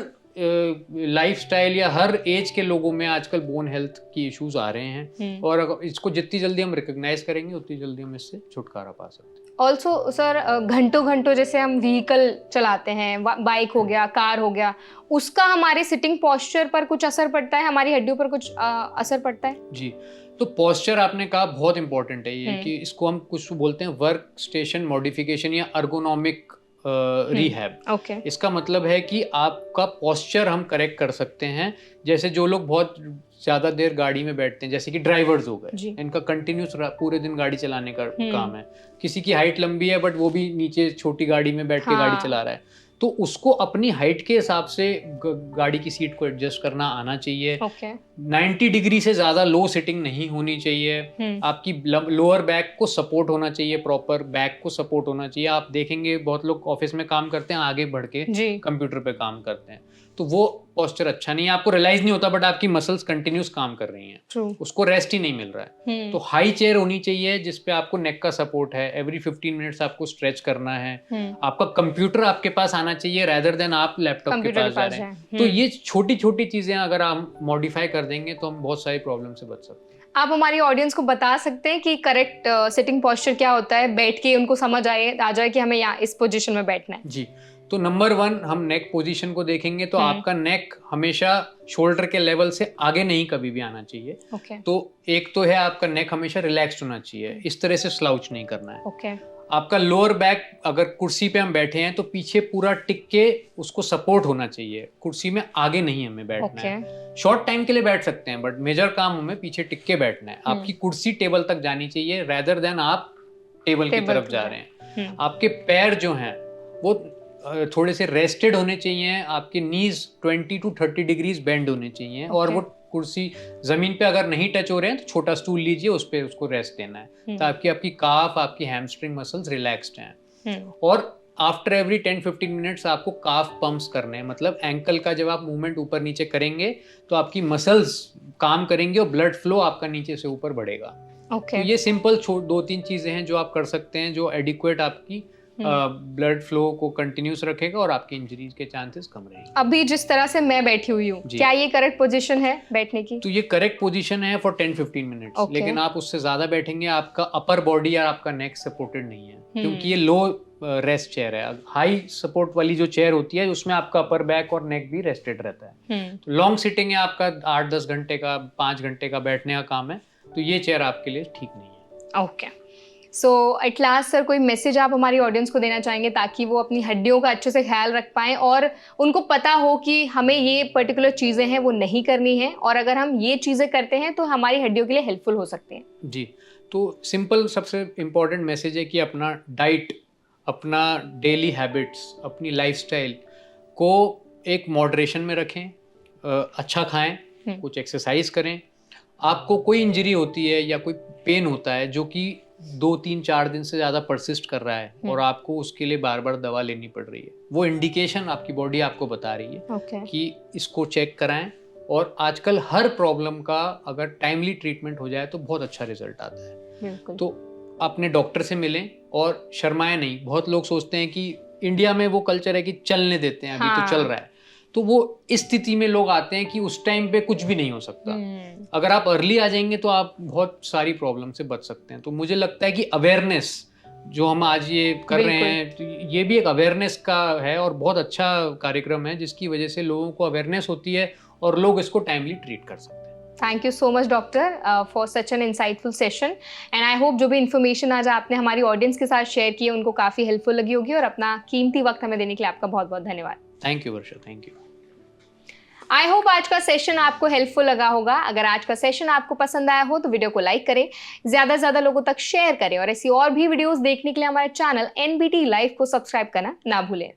लाइफस्टाइल या हर एज के लोगों में आजकल बोन हेल्थ की इश्यूज आ रहे हैं, और अगर इसको जितनी जल्दी हम रिकॉग्नाइज करेंगे उतनी जल्दी हम इससे छुटकारा पा सकते हैं। ऑल्सो सर, घंटों घंटों जैसे हम व्हीकल चलाते हैं, बाइक हो गया, कार हो गया, उसका हमारे सिटिंग पोस्चर पर कुछ असर पड़ता है, हमारी हड्डियों पर कुछ असर पड़ता है? जी, तो पोस्चर आपने कहा बहुत इंपॉर्टेंट है ये, कि इसको हम कुछ बोलते हैं वर्क स्टेशन मॉडिफिकेशन या अर्गोनॉमिक रिहैब। ओके। इसका मतलब है कि आपका पोस्चर हम करेक्ट कर सकते हैं। जैसे जो लोग बहुत ज्यादा देर गाड़ी में बैठते हैं, जैसे कि ड्राइवर्स हो गए, इनका कंटिन्यूस पूरे दिन गाड़ी चलाने का काम है। किसी की हाइट लंबी है बट वो भी नीचे छोटी गाड़ी में बैठ के गाड़ी चला रहा है, तो उसको अपनी हाइट के हिसाब से गाड़ी की सीट को एडजस्ट करना आना चाहिए। 90 डिग्री से ज्यादा लो सिटिंग नहीं होनी चाहिए। आपकी लोअर बैक को सपोर्ट होना चाहिए, प्रॉपर बैक को सपोर्ट होना चाहिए। आप देखेंगे बहुत लोग ऑफिस में काम करते हैं, आगे बढ़ के कंप्यूटर पे काम करते हैं, तो वो पोस्चर अच्छा नहीं है, आपको रियलाइज नहीं होता बट आपकी मसल्स कंटिन्यूस काम कर रही हैं, उसको रेस्ट ही नहीं मिल रहा है। तो हाई चेयर होनी चाहिए जिसपे आपको नेक का सपोर्ट है, एवरी 15 मिनट्स आपको स्ट्रेच करना है। आपका कंप्यूटर आपके पास आना चाहिए रेदर देन आप लैपटॉप के पास जा रहे हैं। तो ये छोटी छोटी चीजें अगर हम मॉडिफाई कर देंगे तो हम बहुत सारी प्रॉब्लम से बच सकते हैं। आप हमारी ऑडियंस को बता सकते हैं कि करेक्ट सिटिंग पोस्चर क्या होता है, बैठ के उनको समझ आ जाए कि हमें यहाँ इस पोजीशन में बैठना है? जी, तो नंबर 1 हम नेक पोजीशन को देखेंगे तो आपका नेक हमेशा शोल्डर के लेवल से आगे नहीं कभी भी आना चाहिए। तो एक तो है आपका नेक हमेशा रिलैक्स्ड होना चाहिए, इस तरह से स्लाउच नहीं करना है। आपका लोअर बैक, अगर कुर्सी पे हम बैठे हैं तो पीछे पूरा टिक के उसको सपोर्ट होना चाहिए, कुर्सी में आगे नहीं हमें बैठना है। शॉर्ट टाइम के लिए बैठ सकते हैं बट मेजर काम हमें पीछे टिक के बैठना है। आपकी कुर्सी टेबल तक जानी चाहिए रेदर देन आप टेबल की तरफ जा रहे हैं। आपके पैर जो हैं वो थोड़े से रेस्टेड होने चाहिए, आपके नीज 20 to 30 डिग्रीज बेंड होने चाहिए, और वो कुर्सी जमीन पे अगर नहीं टच हो रहे हैं तो छोटा स्टूल लीजिए, उस पे उसको रेस्ट देना है ताकि आपकी काफ, आपकी हैमस्ट्रिंग मसल्स रिलैक्स्ड हैं। और आफ्टर एवरी 10-15 मिनट्स आपको काफ पंप्स करने हैं, मतलब एंकल का जब आप मूवमेंट ऊपर नीचे करेंगे तो आपकी मसल्स काम करेंगे और ब्लड फ्लो आपका नीचे से ऊपर बढ़ेगा। तो ये सिंपल 2-3 चीजें हैं जो आप कर सकते हैं जो एडिक्वेट आपकी ब्लड फ्लो को कंटिन्यूस रखेगा और आपकी इंजरीज के चांसेस कम रहेंगे। अभी जिस तरह से मैं बैठी हुई हूँ, क्या ये करेक्ट पोजीशन है बैठने की? तो ये करेक्ट पोजीशन है फॉर 10-15 मिनट्स, लेकिन आप उससे ज्यादा बैठेंगे आपका अपर बॉडी या आपका नेक सपोर्टेड नहीं है, क्योंकि ये लो रेस्ट चेयर है। हाई सपोर्ट वाली जो चेयर होती है उसमें आपका अपर बैक और नेक भी रेस्टेड रहता है। तो लॉन्ग सिटिंग है आपका 8-10 घंटे का, 5 घंटे का बैठने का काम है, तो ये चेयर आपके लिए ठीक नहीं है। Okay, so at last sir कोई मैसेज आप हमारी ऑडियंस को देना चाहेंगे ताकि वो अपनी हड्डियों का अच्छे से ख्याल रख पाएं और उनको पता हो कि हमें ये पर्टिकुलर चीज़ें हैं वो नहीं करनी है, और अगर हम ये चीज़ें करते हैं तो हमारी हड्डियों के लिए हेल्पफुल हो सकते हैं? जी, तो सिंपल सबसे इम्पॉर्टेंट मैसेज है कि अपना डाइट, अपना डेली हैबिट्स, अपनी लाइफस्टाइल को एक मॉडरेशन में रखें, अच्छा खाएं, कुछ एक्सरसाइज करें। आपको कोई इंजरी होती है या कोई पेन होता है जो कि 2-3-4 दिन से ज़्यादा परसिस्ट कर रहा है और आपको उसके लिए बार बार दवा लेनी पड़ रही है, वो इंडिकेशन आपकी बॉडी आपको बता रही है कि इसको चेक कराएं। और आजकल हर प्रॉब्लम का अगर टाइमली ट्रीटमेंट हो जाए तो बहुत अच्छा रिजल्ट आता है। तो अपने डॉक्टर से मिलें और शर्माएं नहीं। बहुत लोग सोचते हैं कि इंडिया में वो कल्चर है कि चलने देते हैं, अभी तो चल रहा है, तो वो इस स्थिति में लोग आते हैं कि उस टाइम पे कुछ भी नहीं हो सकता। अगर आप अर्ली आ जाएंगे तो आप बहुत सारी प्रॉब्लम से बच सकते हैं। तो मुझे लगता है कि अवेयरनेस जो हम आज ये कर रहे हैं, तो ये भी एक अवेयरनेस का है और बहुत अच्छा कार्यक्रम है जिसकी वजह से लोगों को अवेयरनेस होती है और लोग इसको टाइमली ट्रीट कर सकते हैं। Thank you so much doctor for such an insightful session, and I hope जो भी इन्फॉर्मेशन आज आपने हमारी ऑडियंस के साथ शेयर की है उनको काफ़ी हेल्पफुल लगी होगी, और अपना कीमती वक्त हमें देने के लिए आपका बहुत बहुत धन्यवाद। Thank you Varsha, thank you. I hope आज का सेशन आपको हेल्पफुल लगा होगा। अगर आज का सेशन आपको पसंद आया हो तो वीडियो को लाइक करें, ज़्यादा से ज़्यादा लोगों तक शेयर करें, और ऐसी और भी वीडियोस देखने के लिए हमारे चैनल NBT लाइव को सब्सक्राइब करना ना भूलें।